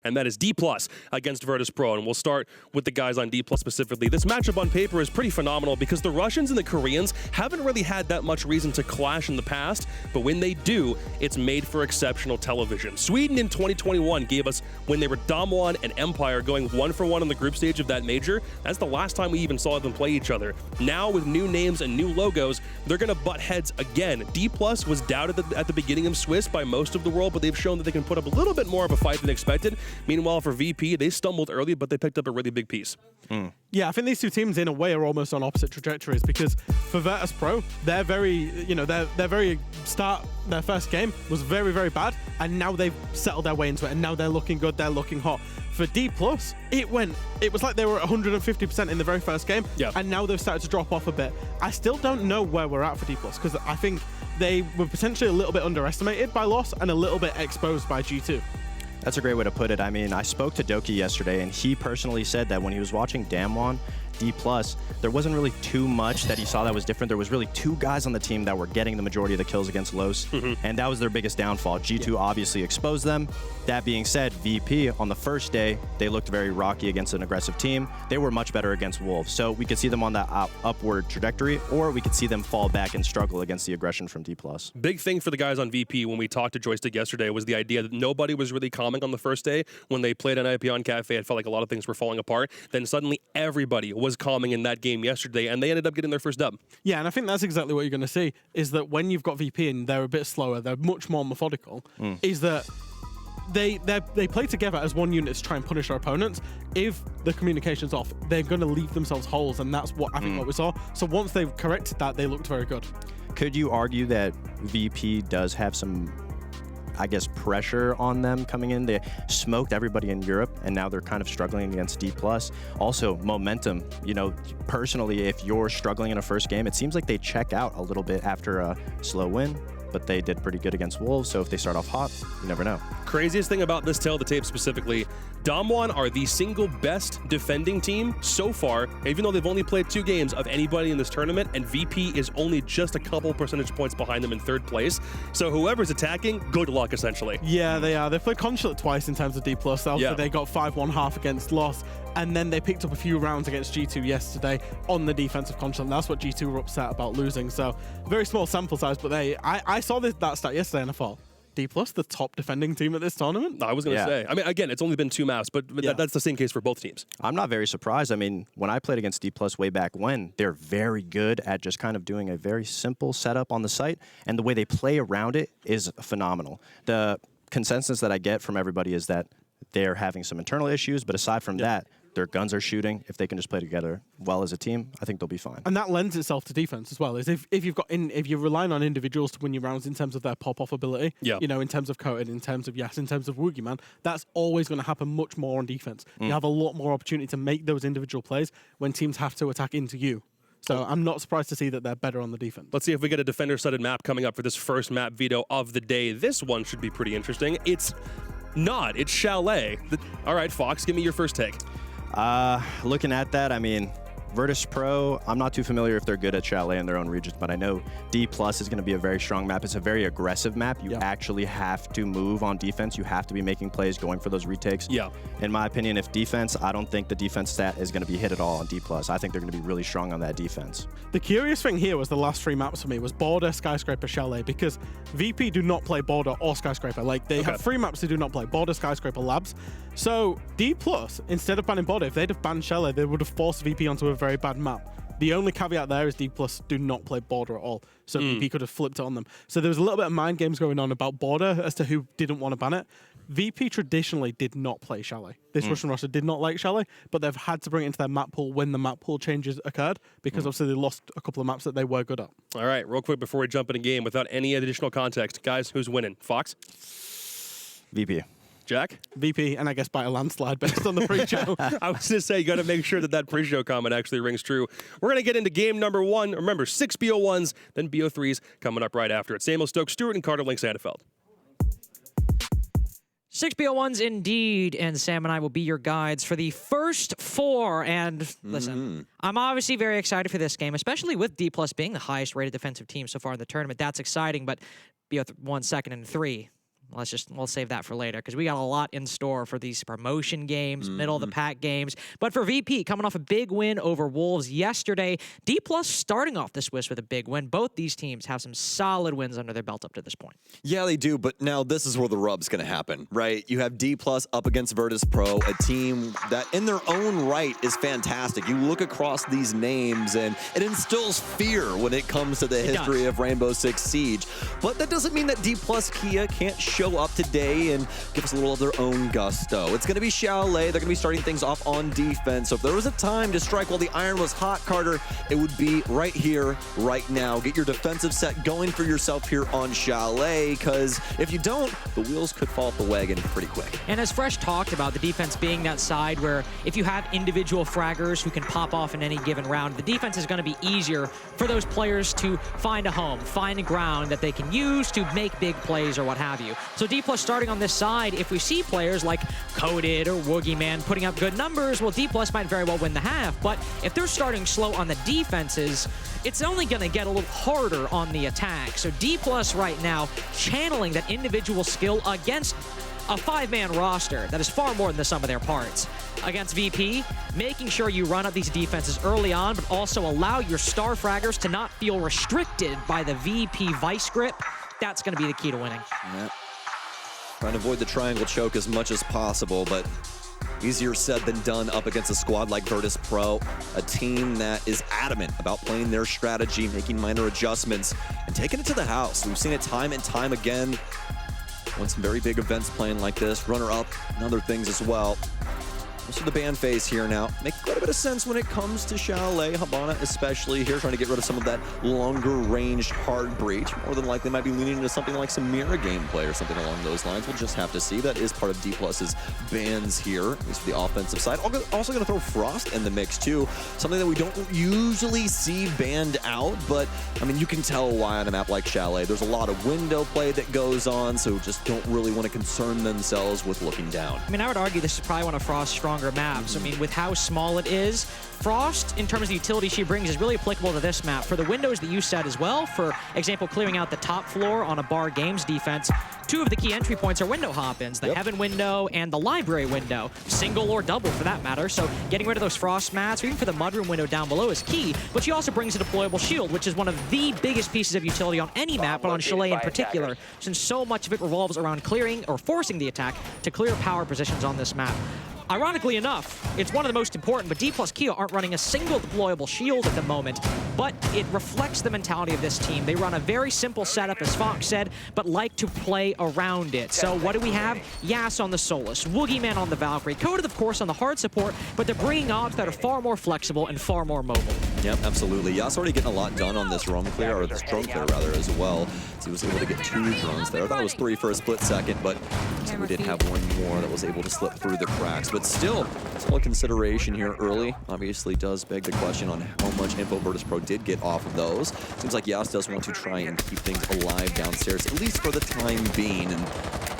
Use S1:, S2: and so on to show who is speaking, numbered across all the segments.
S1: and that is Dplus against Virtus.Pro. And we'll start with the guys on Dplus specifically. This matchup on paper is pretty phenomenal because the Russians and the Koreans haven't really had that much reason to clash in the past, but when they do, it's made for exceptional television. Sweden in 2021 gave us, when they were Damwon and Empire, going 1-for-1 in the group stage of that major. That's the last time we even saw them play each other. Now, with new names and new logos, they're going to butt heads again. Dplus was doubted at the beginning of Swiss by most of the world, but they've shown that they can put up a little bit more of a fight than expected. Meanwhile, for VP, they stumbled early, but they picked up a really big piece.
S2: Yeah, I think these two teams, in a way, are almost on opposite trajectories because for Virtus.Pro, they're very, their first game was very, very bad, and now they've settled their way into it, and now they're looking good, they're looking hot. For Dplus, it was like they were 150% in the very first game, and now they've started to drop off a bit. I still don't know where we're at for Dplus because I think they were potentially a little bit underestimated by Loss and a little bit exposed by G2.
S3: That's a great way to put it. I mean, I spoke to Doki yesterday, and he personally said that when he was watching Damwon, Dplus, there wasn't really too much that he saw that was different. There was really two guys on the team that were getting the majority of the kills against Los, and that was their biggest downfall. G2 obviously exposed them. That being said, VP, on the first day, they looked very rocky against an aggressive team. They were much better against Wolves, so we could see them on that upward trajectory, or we could see them fall back and struggle against the aggression from Dplus.
S1: Big thing for the guys on VP when we talked to Joystick yesterday was the idea that nobody was really calming on the first day. When they played an IP on Cafe, it felt like a lot of things were falling apart. Then suddenly everybody was calming in that game yesterday, and they ended up getting their first dub. Yeah,
S2: and I think that's exactly what you're going to see, is that when you've got VP and they're a bit slower, they're much more methodical, is that they play together as one unit to try and punish their opponents. If the communication's off, they're going to leave themselves holes, and that's what I think what we saw. So once they've corrected that, they looked very good.
S3: Could you argue that VP does have some, I guess, pressure on them coming in? They smoked everybody in Europe, and now they're kind of struggling against Dplus. Also, momentum. You know, personally, if you're struggling in a first game, it seems like they check out a little bit after a slow win, but they did pretty good against Wolves, so if they start off hot, you never know.
S1: Craziest thing about this tale of the tape specifically, Damwon are the single best defending team so far, even though they've only played 2 games of anybody in this tournament, and VP is only just a couple percentage points behind them in 3rd place. So whoever's attacking, good luck, essentially.
S2: Yeah, they are. They've played Consulate twice in terms of Dplus. Obviously, they got 5-1 half against Loss, and then they picked up a few rounds against G2 yesterday on the defensive Consulate, and that's what G2 were upset about losing. So very small sample size, but I saw that stat yesterday and I thought, Dplus, the top defending team at this tournament?
S1: I was going to say. I mean, again, it's only been 2 maps, but that's the same case for both teams.
S3: I'm not very surprised. I mean, when I played against Dplus way back when, they're very good at just kind of doing a very simple setup on the site, and the way they play around it is phenomenal. The consensus that I get from everybody is that they're having some internal issues, but aside from that, their guns are shooting. If they can just play together well as a team, I think they'll be fine.
S2: And that lends itself to defense as well. Is if you're relying on individuals to win your rounds in terms of their pop-off ability, you know, in terms of Coated, in terms of Yas, in terms of Woogieman, that's always going to happen much more on defense. You have a lot more opportunity to make those individual plays when teams have to attack into you. So I'm not surprised to see that they're better on the defense.
S1: Let's see if we get a defender-studded map coming up for this first map veto of the day. This one should be pretty interesting. It's Chalet. All right, Fox, give me your first take.
S3: Looking at that, I mean, Virtus.Pro, I'm not too familiar if they're good at Chalet in their own regions, but I know Dplus is going to be a very strong map. It's a very aggressive map. You actually have to move on defense. You have to be making plays, going for those retakes. In my opinion, if defense, I don't think the defense stat is going to be hit at all on Dplus. I think they're going to be really strong on that defense.
S2: The curious thing here was the last 3 maps for me was Border, Skyscraper, Chalet, because VP do not play Border or Skyscraper. Like, they have 3 maps they do not play, Border, Skyscraper, Labs. So Dplus, instead of banning Border, if they'd have banned Chalet, they would have forced VP onto a very bad map. The only caveat there is Dplus do not play Border at all, so VP could have flipped it on them. So there was a little bit of mind games going on about Border as to who didn't want to ban it. VP traditionally did not play Chalet. This Russian roster did not like Chalet, but they've had to bring it into their map pool when the map pool changes occurred, because obviously they lost a couple of maps that they were good at.
S1: All right, real quick before we jump in a game, without any additional context, guys, who's winning? Fox?
S3: VP.
S1: Jack?
S2: VP, and I guess by a landslide based on the pre-show.
S1: I was going to say, you got to make sure that pre-show comment actually rings true. We're going to get into game number 1. Remember, 6 BO1s, then BO3s coming up right after it. Samuel Stokes, Stewart, and Carter Link Sandefeld.
S4: 6 BO1s indeed, and Sam and I will be your guides for the first 4. And listen, I'm obviously very excited for this game, especially with Dplus being the highest rated defensive team so far in the tournament. That's exciting, but BO1 second and 3. we'll save that for later because we got a lot in store for these promotion games, middle of the pack games. But for VP, coming off a big win over Wolves yesterday, Dplus starting off the Swiss with a big win. Both these teams have some solid wins under their belt up to this point.
S5: Yeah, they do, but now this is where the rub's going to happen, right? You have Dplus up against Virtus.Pro, a team that in their own right is fantastic. You look across these names and it instills fear when it comes to the history of Rainbow Six Siege. But that doesn't mean that Dplus Kia can't show up today and give us a little of their own gusto. It's going to be Chalet. They're going to be starting things off on defense. So if there was a time to strike while the iron was hot, Carter, it would be right here, right now. Get your defensive set going for yourself here on Chalet, because if you don't, the wheels could fall off the wagon pretty quick.
S4: And as Fresh talked about, the defense being that side where if you have individual fraggers who can pop off in any given round, the defense is going to be easier for those players to find a home, find a ground that they can use to make big plays or what have you. So Dplus starting on this side, if we see players like Coded or Woogieman putting up good numbers, well, Dplus might very well win the half. But if they're starting slow on the defenses, it's only going to get a little harder on the attack. So Dplus right now channeling that individual skill against a 5-man roster that is far more than the sum of their parts. Against VP, making sure you run up these defenses early on, but also allow your star fraggers to not feel restricted by the VP vice grip. That's going to be the key to winning.
S5: Yeah. Trying to avoid the triangle choke as much as possible, but easier said than done up against a squad like Virtus.Pro, a team that is adamant about playing their strategy, making minor adjustments, and taking it to the house. We've seen it time and time again. Won some very big events playing like this, runner-up and other things as well. Most of the ban phase here now. Make quite a bit of sense when it comes to Chalet, Habana especially here, trying to get rid of some of that longer-ranged hard breach. More than likely might be leaning into something like some mirror gameplay or something along those lines. We'll just have to see. That is part of Dplus's bans here, at least for the offensive side. Also going to throw Frost in the mix too, something that we don't usually see banned out, but I mean, you can tell why on a map like Chalet. There's a lot of window play that goes on, so just don't really want to concern themselves with looking down.
S4: I mean, I would argue this is probably one of Frost's stronger maps. I mean, with how small it is, Frost, in terms of the utility she brings, is really applicable to this map. For the windows that you set as well, for example, clearing out the top floor on a bar games defense, 2 of the key entry points are window hop-ins, the Heaven window and the Library window, single or double for that matter. So getting rid of those Frost mats, or even for the Mudroom window down below, is key. But she also brings a deployable shield, which is one of the biggest pieces of utility on any map, but on Chalet in particular, since so much of it revolves around clearing or forcing the attack to clear power positions on this map. Ironically enough, it's one of the most important, but Dplus Kia aren't running a single deployable shield at the moment, but it reflects the mentality of this team. They run a very simple setup, as Fox said, but like to play around it. So what do we have? Yas on the Solus, Woogieman on the Valkyrie, Coded, of course, on the hard support, but they're bringing odds that are far more flexible and far more mobile.
S5: Yep, absolutely. Yas already getting a lot done on this roam clear, or this drone clear rather, as well. So he was able to get 2 drones there. I thought it was 3 for a split second, but we did have one more that was able to slip through the cracks. But still, it's all a consideration here early. Obviously does beg the question on how much info Virtus.Pro did get off of those. Seems like Yas does want to try and keep things alive downstairs, at least for the time being, and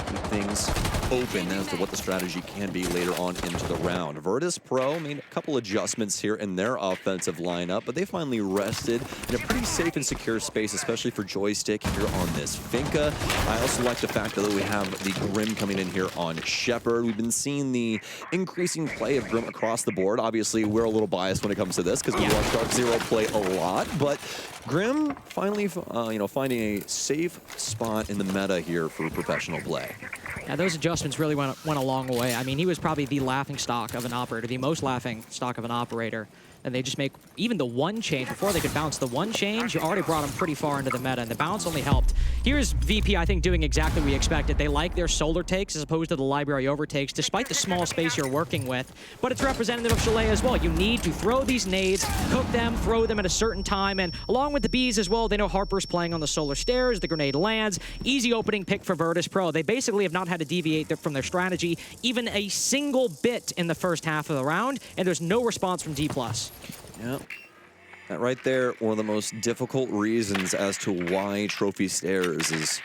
S5: keep things open as to what the strategy can be later on into the round. Virtus.Pro made a couple adjustments here in their offensive lineup, but they finally rested in a pretty safe and secure space, especially for Joystick here on this Finca. I also like the fact that we have the Grim coming in here on Shepard. We've been seeing the increasing play of Grim across the board. Obviously, we're a little biased when it comes to this because we watch Dark Zero play a lot, but Grim finally, finding a safe spot in the meta here for professional play.
S4: Yeah, those adjustments really went a long way. I mean, he was probably the laughing stock of an operator, the most laughing stock of an operator. And they just make even the one change. Before they could bounce the one change, you already brought them pretty far into the meta, and the bounce only helped. Here's VP, I think, doing exactly what we expected. They like their solar takes as opposed to the library overtakes, despite the small space you're working with. But it's representative of Chalet as well. You need to throw these nades, cook them, throw them at a certain time, and along with the bees as well, they know Harper's playing on the solar stairs, the grenade lands. Easy opening pick for Virtus.Pro. They basically have not had to deviate from their strategy even a single bit in the first half of the round, and there's no response from Dplus.
S5: Yep. That right there, one of the most difficult reasons as to why Trophy Stairs is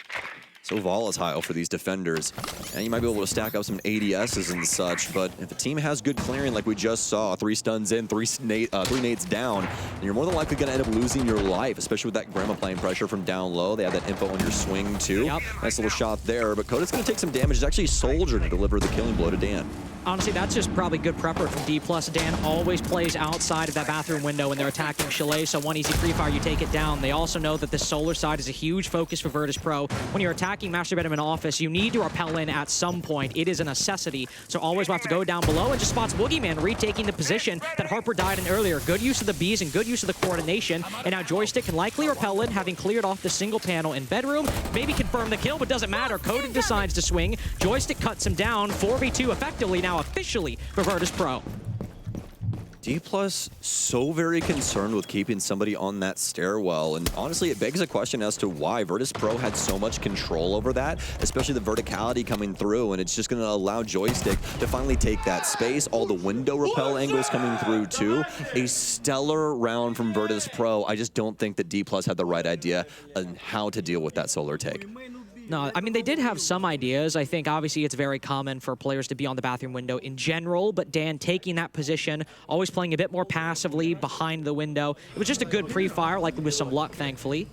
S5: so volatile for these defenders. And you might be able to stack up some ADSs and such, but if a team has good clearing like we just saw, 3 stuns in, 3 nades down, then you're more than likely going to end up losing your life, especially with that Grandma playing pressure from down low. They have that info on your swing too.
S4: Yep.
S5: Nice little shot there, but Coda's going to take some damage. It's actually Soldier to deliver the killing blow to Dan.
S4: Honestly, that's just probably good prepper from Dplus. Dan always plays outside of that bathroom window when they're attacking Chalet, so one easy free fire, you take it down. They also know that the solar side is a huge focus for Virtus.Pro. When you're attacking Master Bedroom in office, you need to repel in at some point. It is a necessity, so always will have to go down below, and just spots Boogeyman retaking the position that Harper died in earlier. Good use of the bees and good use of the coordination, and now Joystick can likely repel in, having cleared off the single panel in Bedroom. Maybe confirm the kill, but doesn't matter. Coda decides to swing. Joystick cuts him down. 4v2 effectively now officially for Virtus.Pro.
S5: Dplus so very concerned with keeping somebody on that stairwell, and honestly it begs a question as to why Virtus.Pro had so much control over that, especially the verticality coming through, and it's just going to allow Joystick to finally take that space. All the window repel angles coming through too. A stellar round from Virtus.Pro. I just don't think that Dplus had the right idea on how to deal with that solar take.
S4: No, I mean, they did have some ideas. I think, obviously, it's very common for players to be on the bathroom window in general, but Dan taking that position, always playing a bit more passively behind the window. It was just a good pre-fire, likely with some luck, thankfully,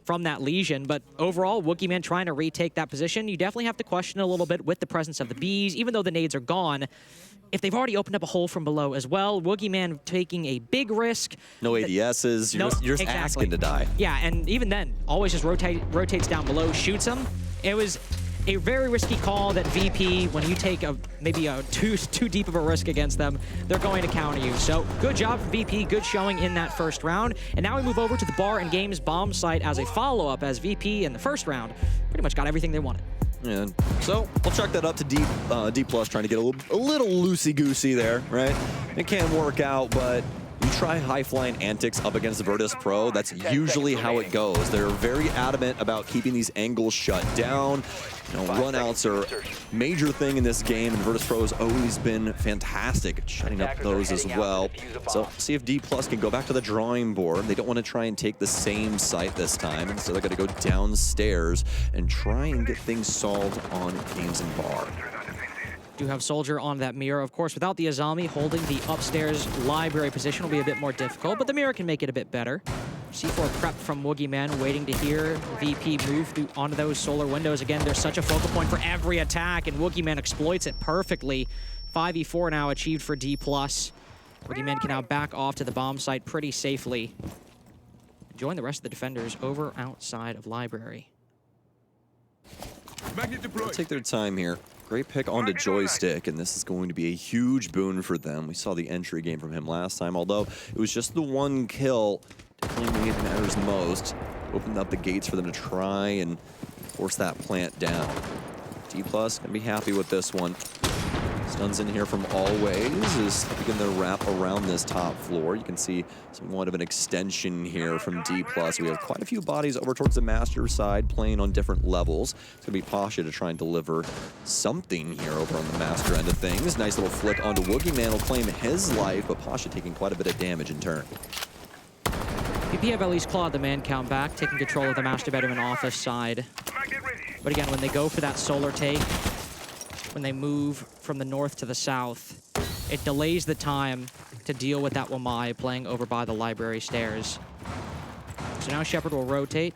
S4: from that lesion. But overall, Wookieeman trying to retake that position, you definitely have to question a little bit with the presence of the bees, even though the nades are gone. If they've already opened up a hole from below as well, Wookieeman taking a big risk.
S5: No ADSs, you're just
S4: exactly.
S5: asking to die.
S4: Yeah, and even then, always just rotates down below, shoots him. It was a very risky call that VP, when you take maybe too deep of a risk against them, they're going to counter you. So good job from VP, good showing in that first round. And now we move over to the Bar and Games bomb site as a follow-up, as VP in the first round pretty much got everything they wanted.
S5: And so we'll chuck that up to Dplus, trying to get a little loosey-goosey there, right? It can work out, but you try high-flying antics up against the Virtus.Pro, that's usually how it goes. They're very adamant about keeping these angles shut down. You know, runouts are a major thing in this game, and Virtus.Pro has always been fantastic at shutting up those as well. So see if Dplus can go back to the drawing board. They don't want to try and take the same site this time, and so they're going to go downstairs and try and get things solved on Games and Bar.
S4: Do have Soldier on that mirror. Of course, without the Azami, holding the upstairs library position will be a bit more difficult, but the mirror can make it a bit better. C4 prep from Woogieeman, waiting to hear VP move through onto those solar windows. Again, there's such a focal point for every attack, and Woogieeman exploits it perfectly. 5v4 now achieved for Dplus. Woogieeman can now back off to the bomb site pretty safely. Join the rest of the defenders over outside of library.
S5: They'll take their time here. Great pick onto Joystick, and this is going to be a huge boon for them. We saw the entry game from him last time, although it was just the one kill. Definitely made matters most. Opened up the gates for them to try and force that plant down. Dplus gonna be happy with this one. Stuns in here from Always is begin to wrap around this top floor. You can see somewhat of an extension here from Dplus. We have quite a few bodies over towards the Master side playing on different levels. It's gonna be Pasha to try and deliver something here over on the Master end of things. Nice little flick onto Woogieeman, will claim his life, but Pasha taking quite a bit of damage in turn.
S4: VP have at least clawed the man count back, taking control of the Master Bedroom and office side. But again, when they go for that solar take, when they move from the north to the south, it delays the time to deal with that Wamai playing over by the library stairs. So now Shepard will rotate,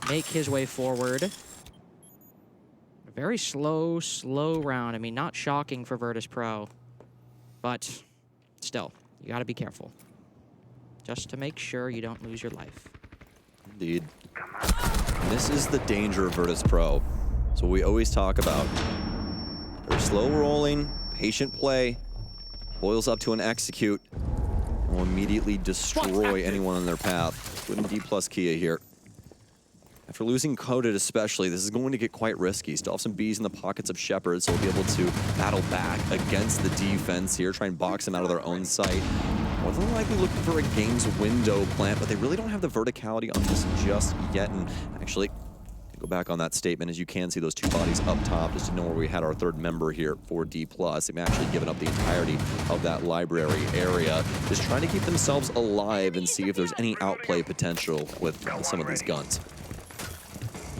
S4: make his way forward. A very slow round. I mean, not shocking for Virtus.Pro, but still, you gotta be careful. Just to make sure you don't lose your life.
S5: Indeed. This is the danger of Virtus.Pro. So we always talk about. They're slow rolling, patient play, boils up to an execute, and will immediately destroy anyone on their path. Including Dplus Kia here. After losing Coded especially, this is going to get quite risky. Still have some bees in the pockets of Shepard, so we'll be able to battle back against the defense here, try and box them out of their own site. More than likely looking for a game's window plant, but they really don't have the verticality on this just yet. And actually, go back on that statement, as you can see those two bodies up top, just to know where we had our third member here for Dplus. They've actually given up the entirety of that library area, just trying to keep themselves alive and see if there's any outplay potential with some of these guns.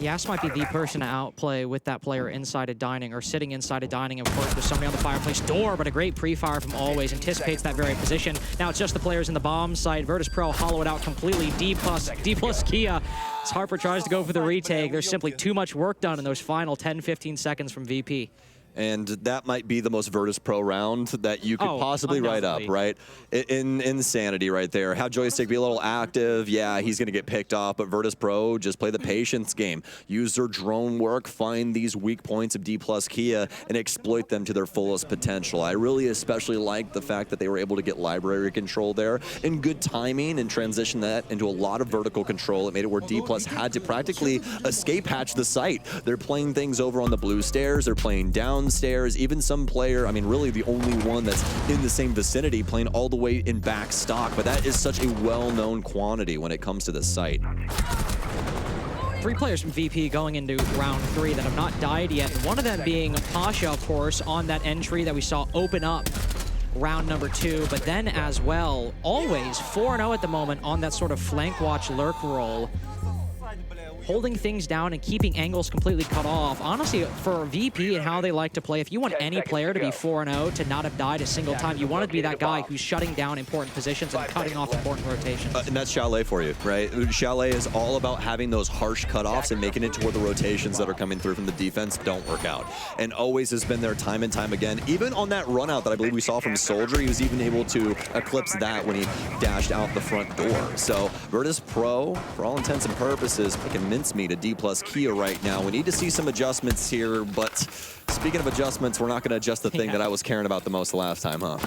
S4: Yas might be the person to outplay with that player inside a dining or sitting inside a dining. Of course, there's somebody on the fireplace door, but a great pre-fire from Always anticipates that very position. Now it's just the players in the bomb side. Virtus.Pro hollow it out completely. Dplus Kia. As Harper tries to go for the retake, there's simply too much work done in those final 10-15 seconds from VP.
S5: And that might be the most Virtus.Pro round that you could possibly write up, right? Insanity right there. Have Joystick be a little active. Yeah, he's going to get picked off, but Virtus.Pro just play the patience game. Use their drone work, find these weak points of Dplus Kia, and exploit them to their fullest potential. I really especially like the fact that they were able to get library control there and good timing and transition that into a lot of vertical control. It made it where Dplus had to practically escape hatch the site. They're playing things over on the blue stairs. They're playing downstairs. Even some player, I mean, really the only one that's in the same vicinity, playing all the way in back stock. But that is such a well-known quantity when it comes to this site.
S4: 3 players from VP going into round 3 that have not died yet. One of them being Pasha, of course, on that entry that we saw open up round number 2. But then as well, Always 4-0 at the moment on that sort of flank watch lurk roll, holding things down and keeping angles completely cut off. Honestly, for VP and how they like to play, if you want any player to be 4-0, to not have died a single time, you want to be that guy who's shutting down important positions and cutting off important rotations.
S5: And that's Chalet for you, right? Chalet is all about having those harsh cutoffs and making it to where the rotations that are coming through from the defense don't work out. And Always has been there time and time again. Even on that run out that I believe we saw from Soldier, he was even able to eclipse that when he dashed out the front door. So Virtus.Pro, for all intents and purposes, making mincemeat of Dplus Kia right now. We need to see some adjustments here, but speaking of adjustments, we're not going to adjust the thing that I was caring about the most the last time, huh?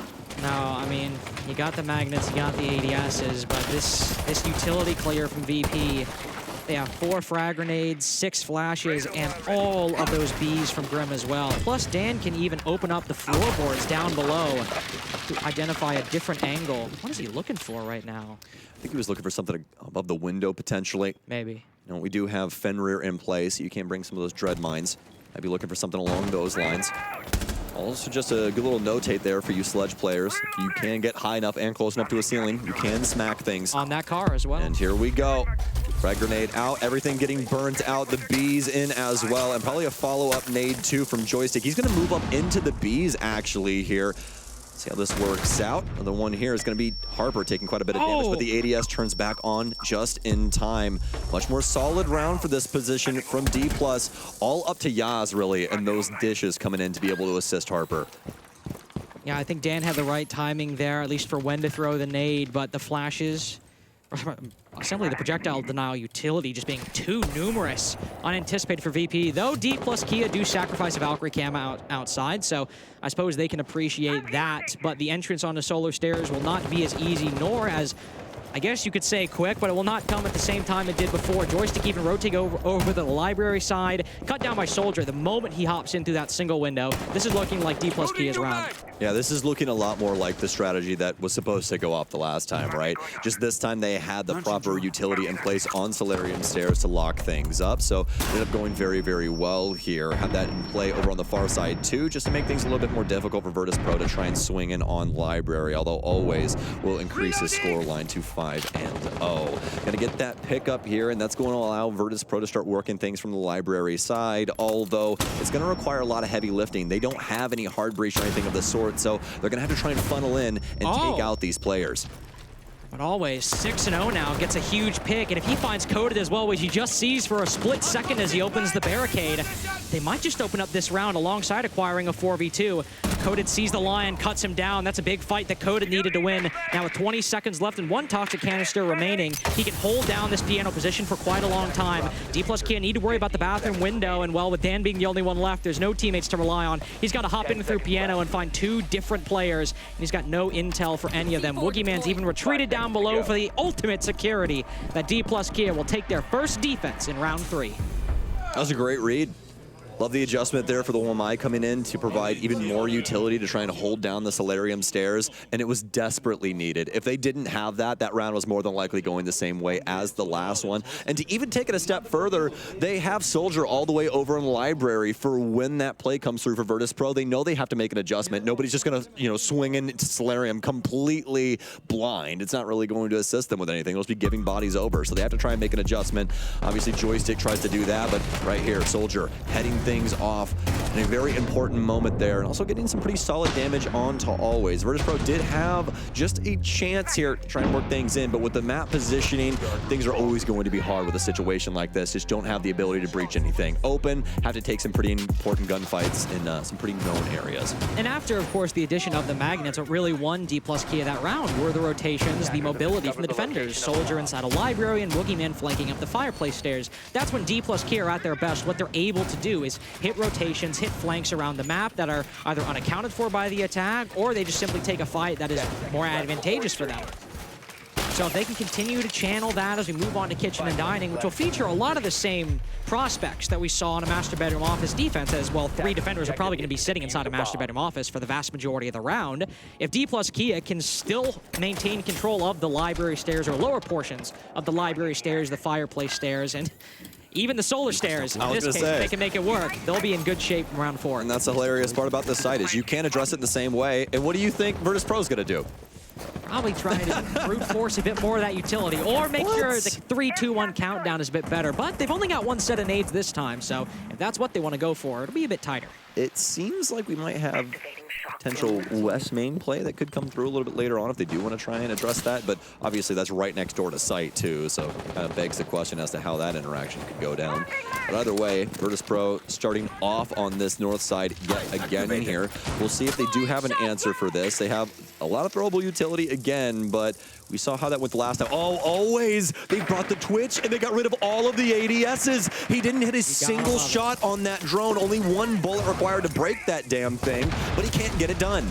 S4: No, I mean, you got the magnets, you got the ADSs, but this utility clear from VP, they have 4 frag grenades, 6 flashes, and all of those Bs from Grim as well. Plus, Dan can even open up the floorboards down below to identify a different angle. What is he looking for right now?
S5: I think he was looking for something above the window, potentially.
S4: Maybe.
S5: You know, we do have Fenrir in play, so you can bring some of those dread mines. I'd be looking for something along those lines. Also, just a good little notate there for you sledge players. If you can get high enough and close enough to a ceiling, you can smack things.
S4: On that car as well.
S5: And here we go. Frag grenade out, everything getting burnt out, the Bs in as well, and probably a follow-up nade too from Joystick. He's going to move up into the Bs actually here. See how this works out. And the one here is going to be Harper taking quite a bit of damage, but the ADS turns back on just in time. Much more solid round for this position from Dplus. All up to Yaz, really, and those dishes coming in to be able to assist Harper.
S4: Yeah, I think Dan had the right timing there, at least for when to throw the nade, but the flashes, simply the projectile denial utility just being too numerous, unanticipated for VP. Though Dplus Kia do sacrifice a Valkyrie cam outside, so I suppose they can appreciate that, but the entrance onto Solar Stairs will not be as easy, nor as, I guess you could say, quick, but it will not come at the same time it did before. Joystick even rotating over the library side, cut down by Soldier the moment he hops in through that single window. This is looking like Dplus Kia's round.
S5: Yeah, this is looking a lot more like the strategy that was supposed to go off the last time, right? Just this time they had the proper utility in place on Solarium Stairs to lock things up, so it ended up going very, very well here. Had that in play over on the far side too, just to make things a little bit more difficult for Virtus.Pro to try and swing in on Library, although Always will increase his score line to 5-0. Gonna get that pickup here, and that's going to allow Virtus.Pro to start working things from the Library side, although it's going to require a lot of heavy lifting. They don't have any hard breach or anything of the sort, so they're going to have to try and funnel in and take out these players.
S4: But Always 6-0 now, gets a huge pick, and if he finds Coded as well, which he just sees for a split second as he opens the barricade, they might just open up this round alongside acquiring a 4v2. Coded sees the Lion, cuts him down. That's a big fight that Coded needed to win. Now with 20 seconds left and 1 toxic canister remaining, he can hold down this piano position for quite a long time. Dplus Kia need to worry about the bathroom window, and well, with Dan being the only one left, there's no teammates to rely on. He's got to hop in through piano and find 2 different players, and he's got no intel for any of them. Woogieman's even retreated down below for the ultimate security that Dplus Kia will take their first defense in round 3.
S5: That was a great read. Love the adjustment there for the Wamai coming in to provide even more utility to try and hold down the Solarium stairs, and it was desperately needed. If they didn't have that, that round was more than likely going the same way as the last one. And to even take it a step further, they have Soldier all the way over in Library for when that play comes through for Virtus.Pro. They know they have to make an adjustment. Nobody's just going to, swing into Solarium completely blind. It's not really going to assist them with anything. It'll just be giving bodies over. So they have to try and make an adjustment. Obviously, Joystick tries to do that, but right here, Soldier heading things off in a very important moment there, and also getting some pretty solid damage onto Always. Virtus.Pro did have just a chance here to try and work things in, but with the map positioning, things are always going to be hard with a situation like this. Just don't have the ability to breach anything. Open, have to take some pretty important gunfights in some pretty known areas.
S4: And after, of course, the addition of the Magnets, what really won Dplus key of that round were the rotations, the mobility from the defenders. Soldier inside a Library and Boogeyman flanking up the Fireplace stairs. That's when Dplus key are at their best. What they're able to do is hit rotations, hit flanks around the map that are either unaccounted for by the attack, or they just simply take a fight that is more advantageous for them. So if they can continue to channel that as we move on to Kitchen and Dining, which will feature a lot of the same prospects that we saw in a Master Bedroom Office defense, as well 3 defenders are probably going to be sitting inside a Master Bedroom Office for the vast majority of the round. If Dplus Kia can still maintain control of the Library stairs, or lower portions of the Library stairs, the Fireplace stairs, and even the Solar stairs, in this case, if they can make it work, they'll be in good shape in round 4.
S5: And that's the hilarious part about this site, is you can address it the same way. And what do you think Virtus.Pro is going to do?
S4: Probably trying to brute force a bit more of that utility, or make sure the 3-2-1 countdown is a bit better. But they've only got 1 set of nades this time, so if that's what they want to go for, it'll be a bit tighter.
S5: It seems like we might have potential West main play that could come through a little bit later on if they do want to try and address that, but obviously that's right next door to site too, so kind of begs the question as to how that interaction could go down. But either way, Virtus.Pro starting off on this north side yet again in here. We'll see if they do have an answer for this. They have a lot of throwable utility again, but we saw how that went the last time. Oh, Always! They brought the Twitch and they got rid of all of the ADSs. He didn't hit a single shot on that drone. Only 1 bullet required to break that damn thing, but he can't get it done.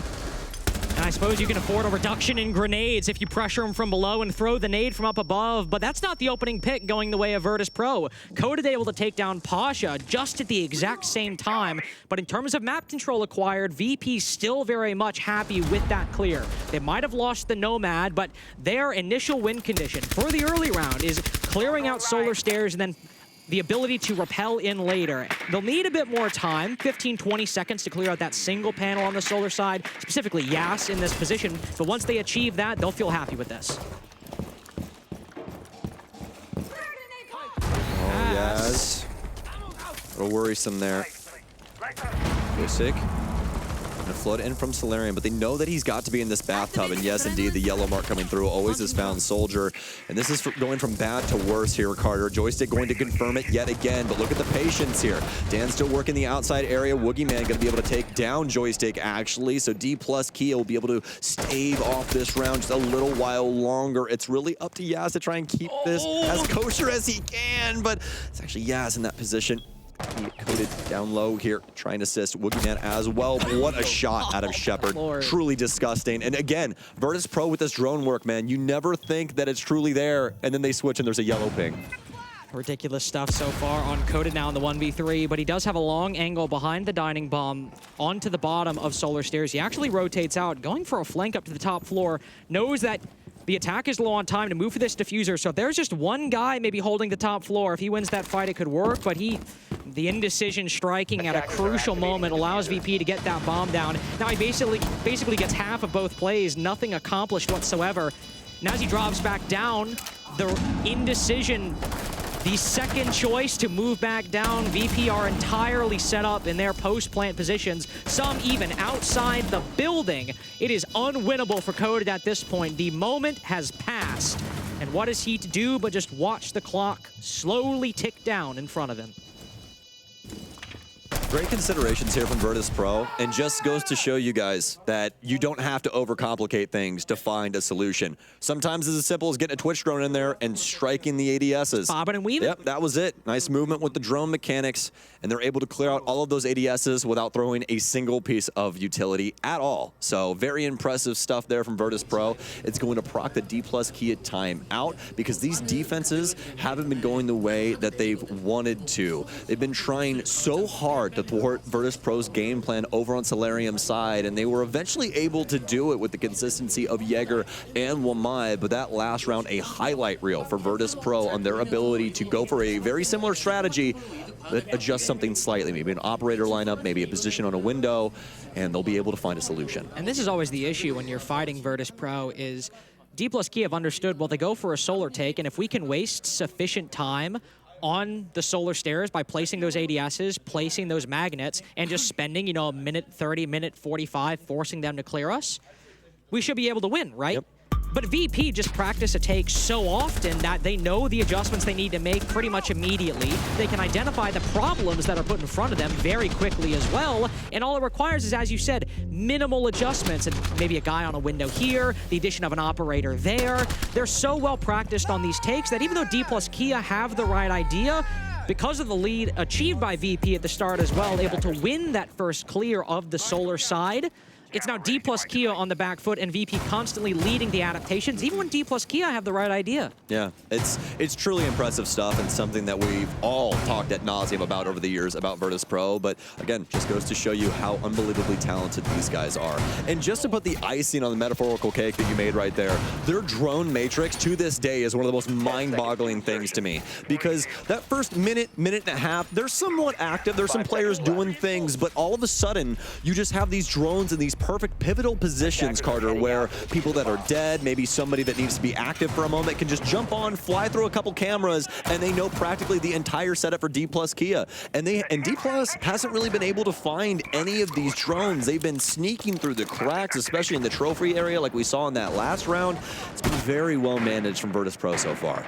S4: And I suppose you can afford a reduction in grenades if you pressure them from below and throw the nade from up above, but that's not the opening pick going the way of Virtus.Pro. Coded able to take down Pasha just at the exact same time, but in terms of map control acquired, VP still very much happy with that clear. They might have lost the Nomad, but their initial win condition for the early round is clearing out Solar Stairs and then the ability to rappel in later. They'll need a bit more time, 15-20 seconds to clear out that single panel on the Solar side, specifically Yas in this position, but once they achieve that, they'll feel happy with this.
S5: Oh, Yas. A little worrisome there. Sick. Gonna float in from Solarium, but they know that he's got to be in this bathtub, and yes, indeed, the yellow mark coming through always has found Soldier, and this is going from bad to worse here, Carter. Joystick going to confirm it yet again, but look at the patience here. Dan still working the outside area. Woogieman gonna be able to take down Joystick, actually, so Dplus Kia will be able to stave off this round just a little while longer. It's really up to Yas to try and keep this as kosher as he can, but it's actually Yas in that position. He coded down low here, trying to assist Woogieman as well. What a shot out of Shepard. Truly disgusting. And again, Virtus.Pro with this drone work, man. You never think that it's truly there, and then they switch and there's a yellow ping.
S4: Ridiculous stuff so far on Coded now in the 1v3, but he does have a long angle behind the Dining Bomb onto the bottom of Solar Stairs. He actually rotates out, going for a flank up to the top floor, knows that the attack is low on time to move for this diffuser, so if there's just one guy maybe holding the top floor, if he wins that fight, it could work, but the indecision striking at a crucial moment allows VP to get that bomb down. Now he basically gets half of both plays, nothing accomplished whatsoever. And as he drops back down, the indecision, the second choice to move back down, VP are entirely set up in their post-plant positions, some even outside the building. It is unwinnable for Coded at this point. The moment has passed. And what is he to do but just watch the clock slowly tick down in front of him?
S5: Great considerations here from Virtus.Pro, and just goes to show you guys that you don't have to overcomplicate things to find a solution. Sometimes it's as simple as getting a Twitch drone in there and striking the ADSs.
S4: Bobbing and weaving.
S5: Yep, that was it. Nice movement with the drone mechanics, and they're able to clear out all of those ADSs without throwing a single piece of utility at all. So very impressive stuff there from Virtus.Pro. It's going to proc the Dplus Kia time out because these defenses haven't been going the way that they've wanted to. They've been trying so hard to thwart Virtus.Pro's game plan over on Solarium's side, and they were eventually able to do it with the consistency of Jaeger and Wamai, but that last round, a highlight reel for Virtus.Pro on their ability to go for a very similar strategy that adjusts something slightly, maybe an operator lineup, maybe a position on a window, and they'll be able to find a solution.
S4: And this is always the issue when you're fighting Virtus.Pro is Dplus Kia have understood, well, they go for a solar take, and if we can waste sufficient time on the solar stairs by placing those ADSs, placing those magnets, and just spending, you know, a minute 30, minute 45, forcing them to clear us, we should be able to win, right?
S5: Yep.
S4: But VP just practice a take so often that they know the adjustments they need to make pretty much immediately. They can identify the problems that are put in front of them very quickly as well. And all it requires is, as you said, minimal adjustments and maybe a guy on a window here, the addition of an operator there. They're so well practiced on these takes that even though Dplus Kia have the right idea, because of the lead achieved by VP at the start as well, able to win that first clear of the solar side, it's now Dplus Kia on the back foot and VP constantly leading the adaptations, even when Dplus Kia have the right idea.
S5: Yeah, it's truly impressive stuff and something that we've all talked ad nauseum about over the years about Virtus.Pro, but again, just goes to show you how unbelievably talented these guys are. And just to put the icing on the metaphorical cake that you made right there, their drone matrix to this day is one of the most mind-boggling things to me, because that first minute and a half, they're somewhat active, there's some players doing things, but all of a sudden, you just have these drones in these perfect pivotal positions, Carter, where people that are dead, maybe somebody that needs to be active for a moment, can just jump on, fly through a couple cameras, and they know practically the entire setup for Dplus Kia. And Dplus hasn't really been able to find any of these drones. They've been sneaking through the cracks, especially in the trophy area like we saw in that last round. It's been very well managed from Virtus.Pro so far.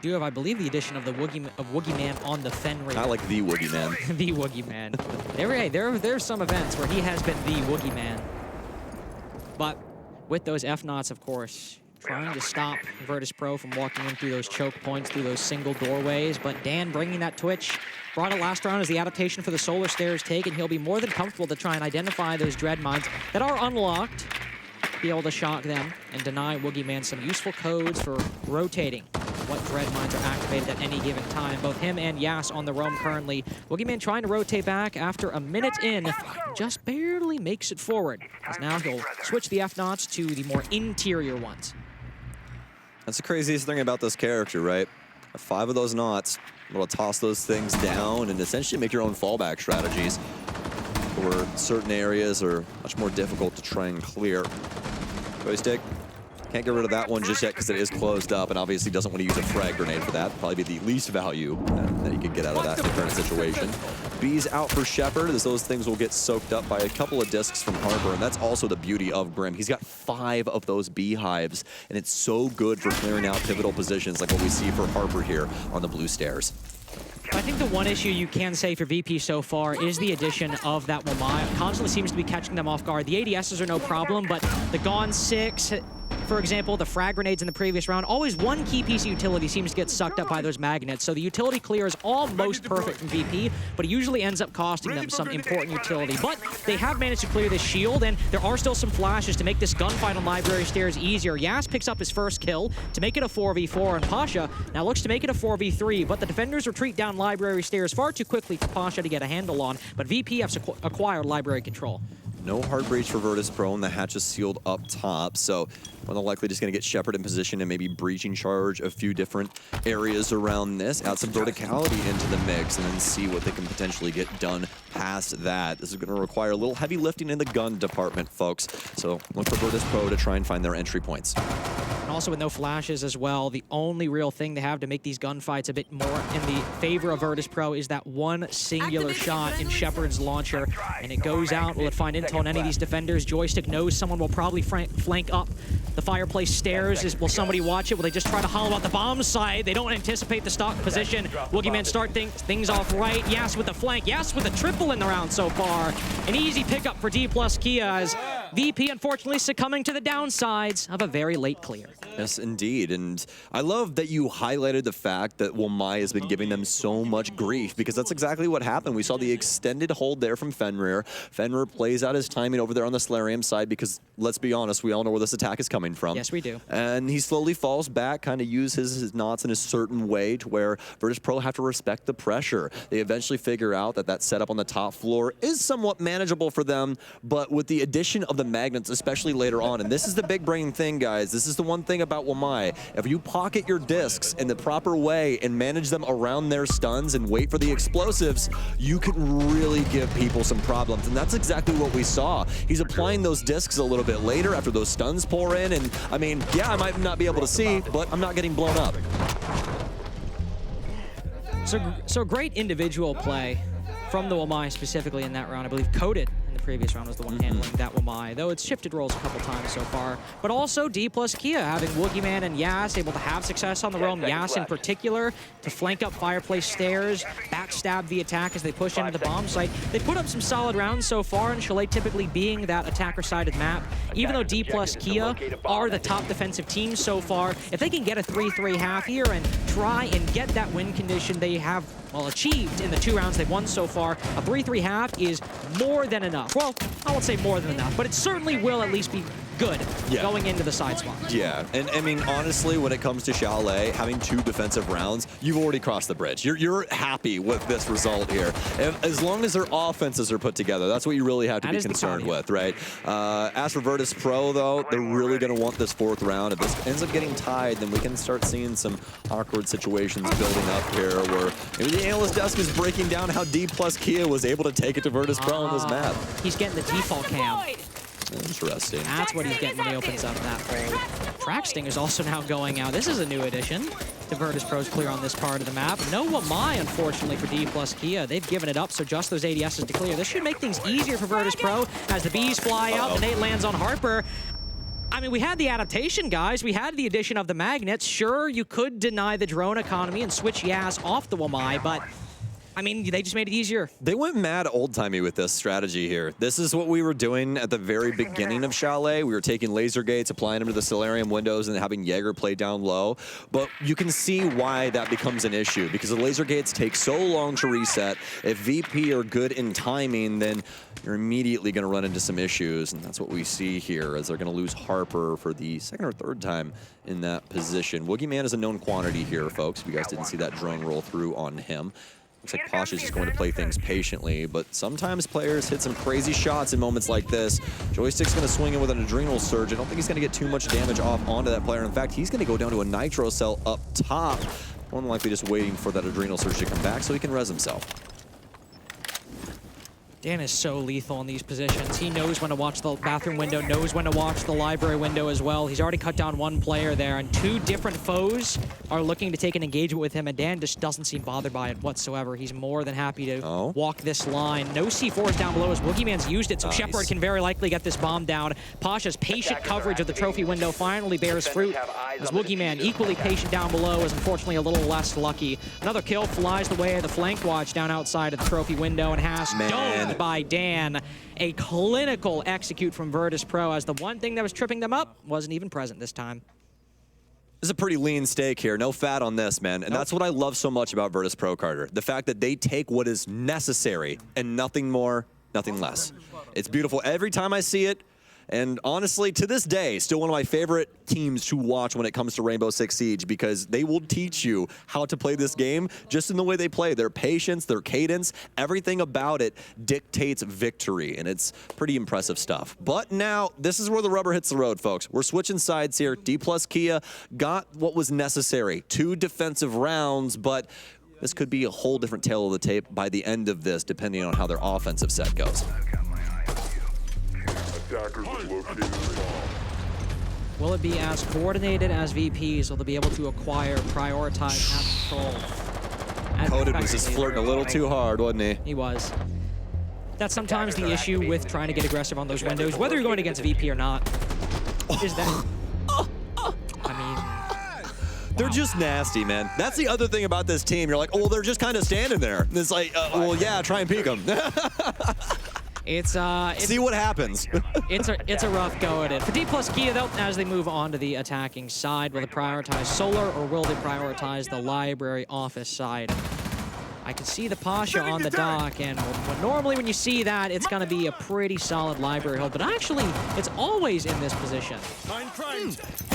S4: Do have, I believe, the addition of the Woogie Man on the Fenrir.
S5: I like the Woogie Man.
S4: The Woogie Man. There's some events where he has been the Woogie Man. But with those F-Knots, of course, trying to stop Virtus.Pro from walking in through those choke points, through those single doorways. But Dan bringing that Twitch, brought it last round as the adaptation for the solar stairs take, and he'll be more than comfortable to try and identify those dread mines that are unlocked, be able to shock them and deny Woogie Man some useful codes for rotating what dread mines are activated at any given time. Both him and Yas on the roam currently. Woogie Man trying to rotate back after a minute in, just barely makes it forward, as now he'll switch the F-Knots to the more interior ones.
S5: That's the craziest thing about this character, right? 5 of those knots, able to toss those things down and essentially make your own fallback strategies, where certain areas are much more difficult to try and clear. Joystick. Can't get rid of that one just yet because it is closed up, and obviously doesn't want to use a frag grenade for that. Probably be the least value that he could get out of that in the current situation. B's out for Shepard, as those things will get soaked up by a couple of discs from Harper, and that's also the beauty of Grim. He's got 5 of those beehives, and it's so good for clearing out pivotal positions like what we see for Harper here on the blue stairs.
S4: I think the one issue you can say for VP so far is the addition of that Wamai. Constantly seems to be catching them off guard. The ADSs are no problem, but the Gone 6, for example, the frag grenades in the previous round, always one key piece of utility seems to get sucked up by those magnets. So the utility clear is almost perfect from VP, but it usually ends up costing them some important utility. But they have managed to clear this shield, and there are still some flashes to make this gunfight on Library Stairs easier. Yas picks up his first kill to make it a 4v4, and Pasha now looks to make it a 4v3, but the defenders retreat down Library Stairs far too quickly for Pasha to get a handle on, but VP has acquired Library control.
S5: No hard breach for Virtus.Pro, and the hatch is sealed up top, so more than likely just going to get Shepard in position and maybe breaching charge a few different areas around this, add some verticality into the mix, and then see what they can potentially get done past that. This is going to require a little heavy lifting in the gun department, folks, so look for Virtus.Pro to try and find their entry points.
S4: also with no flashes as well, the only real thing they have to make these gunfights a bit more in the favor of Virtus.Pro is that one singular shot in Shepard's launcher, and it goes out. Will it find intel on any of these defenders? Joystick knows someone will probably flank up the fireplace stairs. Will somebody watch it? Will they just try to hollow out the bomb site? They don't anticipate the stock position. Woogieman start things off right. Yas with the flank. Yas with a triple in the round so far. An easy pickup for Dplus Kia as VP unfortunately succumbing to the downsides of a very late clear.
S5: Yes, indeed. And I love that you highlighted the fact that Wamai has been giving them so much grief, because that's exactly what happened. We saw the extended hold there from Fenrir. Fenrir plays out his timing over there on the Solarium side because, let's be honest, we all know where this attack is coming from.
S4: Yes, we do.
S5: And he slowly falls back, kind of uses his knots in a certain way to where Virtus.Pro have to respect the pressure. They eventually figure out that that setup on the top floor is somewhat manageable for them, but with the addition of the magnets, especially later on, and this is the big brain thing, guys. This is the one thing about Wamai. If you pocket your discs in the proper way and manage them around their stuns and wait for the explosives, you can really give people some problems. And that's exactly what we saw. He's applying those discs a little bit later after those stuns pour in. And I mean, yeah, I might not be able to see, but I'm not getting blown up.
S4: So great individual play from the Wamai specifically in that round. I believe Coded in the previous round was the one handling that Wamai, though it's shifted roles a couple times so far. But also Dplus Kia having Woogieman and Yas able to have success on the roam. Yas in particular to flank up fireplace stairs, backstab the attack as they push into the bomb site. They put up some solid rounds so far, and Chalet typically being that attacker-sided map. Even though Dplus Kia are the top defensive team so far, if they can get a 3-3 half here and try and get that win condition they have, well, achieved in the 2 rounds they've won so far, a 3-3 half is more than enough. Well, I won't say more than enough, but it certainly will at least be good going into the side spot.
S5: Yeah, and I mean, honestly, when it comes to Chalet, having 2 defensive rounds, you've already crossed the bridge. You're happy with this result here. As long as their offenses are put together, that's what you really have to be concerned with, right? As for Virtus.Pro, though, they're really going to want this 4th round. If this ends up getting tied, then we can start seeing some awkward situations building up here where maybe the analyst desk is breaking down how Dplus Kia was able to take it to Virtus.Pro on this map.
S4: He's getting the default cam.
S5: Interesting.
S4: That's what he's getting when he opens up that hole. Track Sting is also now going out. This is a new addition to Virtus.Pro's clear on this part of the map. No Wamai, unfortunately, for Dplus Kia. They've given it up, so just those ADSs to clear. This should make things easier for Virtus.Pro as the bees fly out. The nade lands on Harper. I mean, we had the adaptation, guys. We had the addition of the magnets. Sure, you could deny the drone economy and switch Yas off the Wamai, but I mean, they just made it easier.
S5: They went mad old-timey with this strategy here. This is what we were doing at the very beginning of Chalet. We were taking laser gates, applying them to the Solarium windows, and having Jaeger play down low. But you can see why that becomes an issue, because the laser gates take so long to reset. If VP are good in timing, then you're immediately going to run into some issues, and that's what we see here, as they're going to lose Harper for the 2nd or 3rd time in that position. Woogieman is a known quantity here, folks. If you guys didn't see that drone roll through on him. Looks like Posh is just going to play things patiently, but sometimes players hit some crazy shots in moments like this. Joystick's going to swing in with an Adrenal Surge. I don't think he's going to get too much damage off onto that player. In fact, he's going to go down to a Nitro Cell up top. More than likely just waiting for that Adrenal Surge to come back so he can res himself.
S4: Dan is so lethal in these positions. He knows when to watch the bathroom window, knows when to watch the library window as well. He's already cut down 1 player there, and 2 different foes are looking to take an engagement with him, and Dan just doesn't seem bothered by it whatsoever. He's more than happy to walk this line. No C4s down below as Woogieman's used it, so Shepard can very likely get this bomb down. Pasha's patient coverage of the trophy window finally bears fruit, as Woogieman, equally patient down below, is unfortunately a little less lucky. Another kill flies the way of the flank watch down outside of the trophy window, and has domed by Dan. A clinical execute from Virtus.Pro, as the one thing that was tripping them up wasn't even present this time.
S5: This is a pretty lean steak here. No fat on this, man. And that's what I love so much about Virtus.Pro, Carter. The fact that they take what is necessary and nothing more, nothing less. It's beautiful every time I see it. And honestly, to this day, still one of my favorite teams to watch when it comes to Rainbow Six Siege, because they will teach you how to play this game just in the way they play. Their patience, their cadence, everything about it dictates victory, and it's pretty impressive stuff. But now, this is where the rubber hits the road, folks. We're switching sides here. Dplus Kia got what was necessary. 2 defensive rounds, but this could be a whole different tale of the tape by the end of this, depending on how their offensive set goes.
S6: Attackers have located the bomb.
S4: Will it be as coordinated as VPs? Will they be able to acquire, prioritize, have control?
S5: Coded was just flirting a little too hard, wasn't he?
S4: He was. That's sometimes the issue with trying to get aggressive on those windows, whether you're going against VP or not, is that... I mean...
S5: They're just nasty, man. That's the other thing about this team. You're like, oh, they're just kind of standing there. It's like, well, yeah, try and peek them.
S4: It's
S5: see what happens.
S4: it's a rough go at it. For Dplus Kia, though, as they move on to the attacking side, will they prioritize Solar or will they prioritize the library office side? I can see the Pasha on the dock, and normally when you see that, it's going to be a pretty solid library hold, but actually, it's always in this position.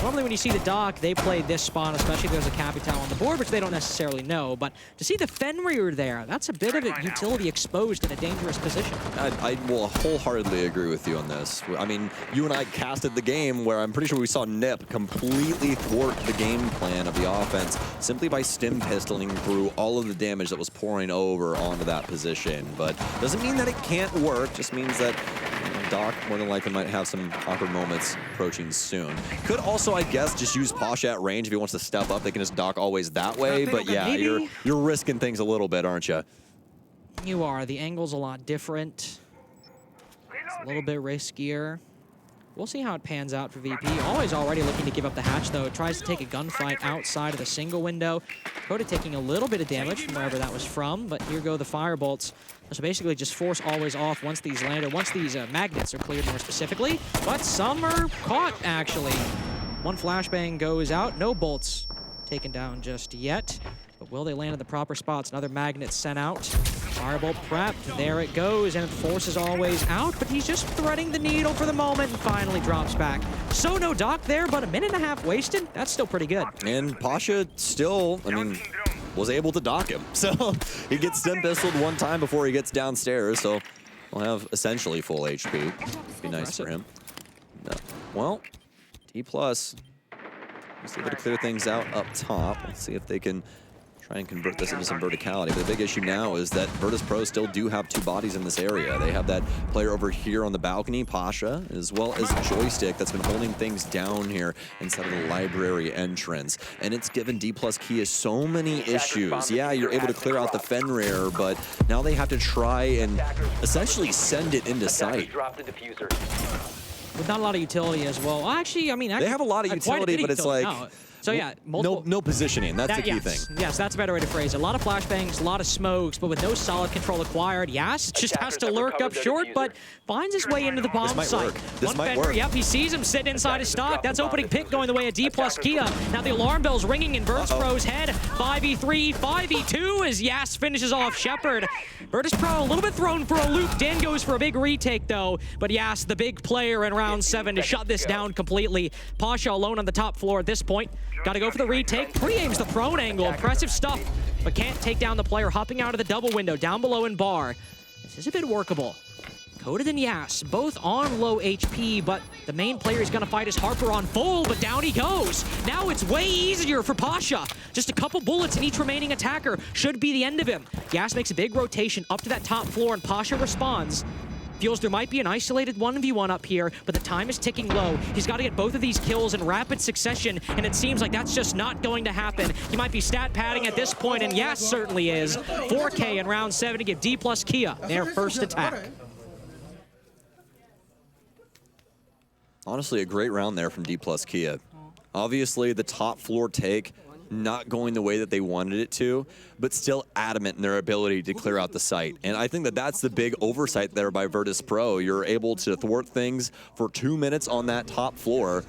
S4: Normally when you see the dock, they play this spot, especially if there's a Capital on the board, which they don't necessarily know, but to see the Fenrir there, that's a bit of a utility exposed in a dangerous position.
S5: I will wholeheartedly agree with you on this. I mean, you and I casted the game where I'm pretty sure we saw Nip completely thwart the game plan of the offense simply by stim pistoling through all of the damage that was pouring over onto that position. But doesn't mean that it can't work, just means that Doc more than likely might have some awkward moments approaching soon. Could also, I guess, just use Pasha at range if he wants to step up. They can just Doc always that way, but yeah, you're risking things a little bit, aren't you?
S4: You are. The angle's a lot different. It's a little bit riskier. We'll see how it pans out for VP. Always already looking to give up the hatch, though. It tries to take a gunfight outside of the single window. Coda taking a little bit of damage from wherever that was from, but here go the firebolts. So basically just force always off once these land, or once these magnets are cleared more specifically. But some are caught, actually. One flashbang goes out. No bolts taken down just yet. But will they land in the proper spots? Another magnet sent out. Firebolt prepped. There it goes, and it forces always out, but he's just threading the needle for the moment and finally drops back. So no Doc there, but a minute and a half wasted. That's still pretty good.
S5: And Pasha still, I mean, was able to dock him. So he gets stim pistoled one time before he gets downstairs, so he'll have essentially full HP. Be nice for him. No. Well, Dplus is able to clear things out up top. Let's see if they can try and convert this into some verticality. But the big issue now is that Virtus.Pro still do have two bodies in this area. They have that player over here on the balcony, Pasha, as well as Joystick that's been holding things down here inside of the library entrance. And it's given Dplus Kia so many issues. Yeah, you're able to clear out the Fenrir, but now they have to try and essentially send it into sight.
S4: With not a lot of utility as well. Actually, I mean...
S5: They have a lot of utility, but it's like...
S4: No. So yeah,
S5: no positioning. That's the key thing.
S4: Yes, that's a better way to phrase it. A lot of flashbangs, a lot of smokes, but with no solid control acquired. Yes, just has to lurk up short, but finds his way into the bomb site.
S5: This might work.
S4: Yep, he sees him sitting inside his stock. That's opening pick going the way of Dplus Kia. Now the alarm bell's ringing in Virtus.Pro's head. 5v3, 5v2 as Yas finishes off Shepard. Virtus.Pro a little bit thrown for a loop. Dan goes for a big retake though, but Yas, the big player in round 7 to shut this down completely. Pasha alone on the top floor at this point. Got to go for the retake. Pre-aims the prone angle. Impressive stuff, but can't take down the player hopping out of the double window down below in bar. This is a bit workable. Coded and Yas, both on low HP, but the main player is going to fight his Harper on full, but down he goes. Now it's way easier for Pasha. Just a couple bullets in each remaining attacker should be the end of him. Yas makes a big rotation up to that top floor, and Pasha responds. Feels there might be an isolated 1v1 up here, but the time is ticking low. He's got to get both of these kills in rapid succession, and it seems like that's just not going to happen. He might be stat padding at this point, and Yas certainly is. 4K in round 7 to give Dplus Kia their first attack.
S5: Honestly, a great round there from Dplus Kia. Obviously, the top floor take not going the way that they wanted it to, but still adamant in their ability to clear out the site. And I think that that's the big oversight there by Virtus.Pro. You're able to thwart things for 2 minutes on that top floor,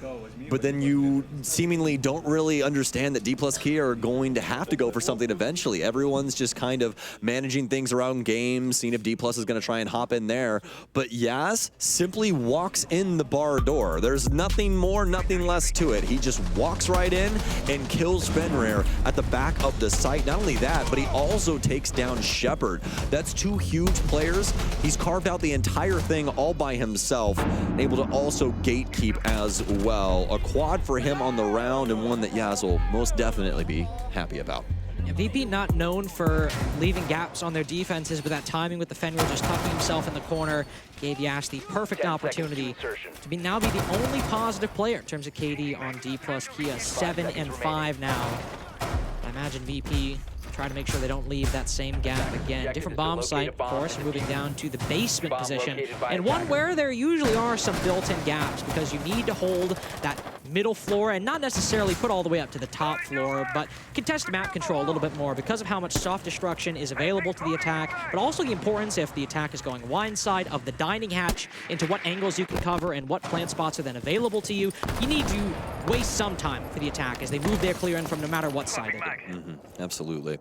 S5: but then you seemingly don't really understand that Dplus Kia are going to have to go for something eventually. Everyone's just kind of managing things around games, seeing if Dplus is going to try and hop in there. But Yas simply walks in the bar door. There's nothing more, nothing less to it. He just walks right in and kills Fenrir at the back of the site. Not only that, but he also takes down Shepard. That's two huge players. He's carved out the entire thing all by himself, able to also gatekeep as well. A quad for him on the round, and one that Yas will most definitely be happy about.
S4: Yeah, VP not known for leaving gaps on their defenses, but that timing with the Fenrir just tucking himself in the corner gave Yas the perfect opportunity to now be the only positive player in terms of KD on Dplus. Kia 7 and 5 now. I imagine VP try to make sure they don't leave that same gap again. Different bomb site, of course, moving down to the basement position, and one where there usually are some built-in gaps because you need to hold that middle floor and not necessarily put all the way up to the top floor, but contest map control a little bit more because of how much soft destruction is available to the attack, but also the importance if the attack is going wide side of the dining hatch into what angles you can cover and what plant spots are then available to you. You need to waste some time for the attack as they move their clear in from no matter what side they do.
S5: Absolutely.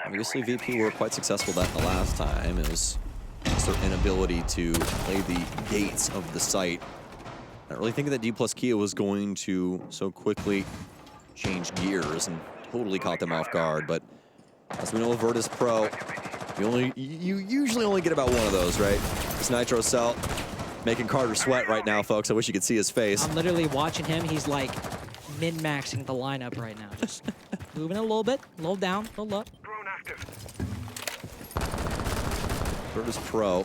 S5: Obviously, VP were quite successful that the last time. It was just their inability to play the gates of the site. Not really thinking that Dplus Kia was going to so quickly change gears and totally caught them off guard. But as we know with Virtus.Pro, you usually only get about one of those, right? This Nitro Cell making Carter sweat right now, folks. I wish you could see his face.
S4: I'm literally watching him. He's like min-maxing the lineup right now. Just moving a little bit, a little down, a little up.
S5: Virtus.Pro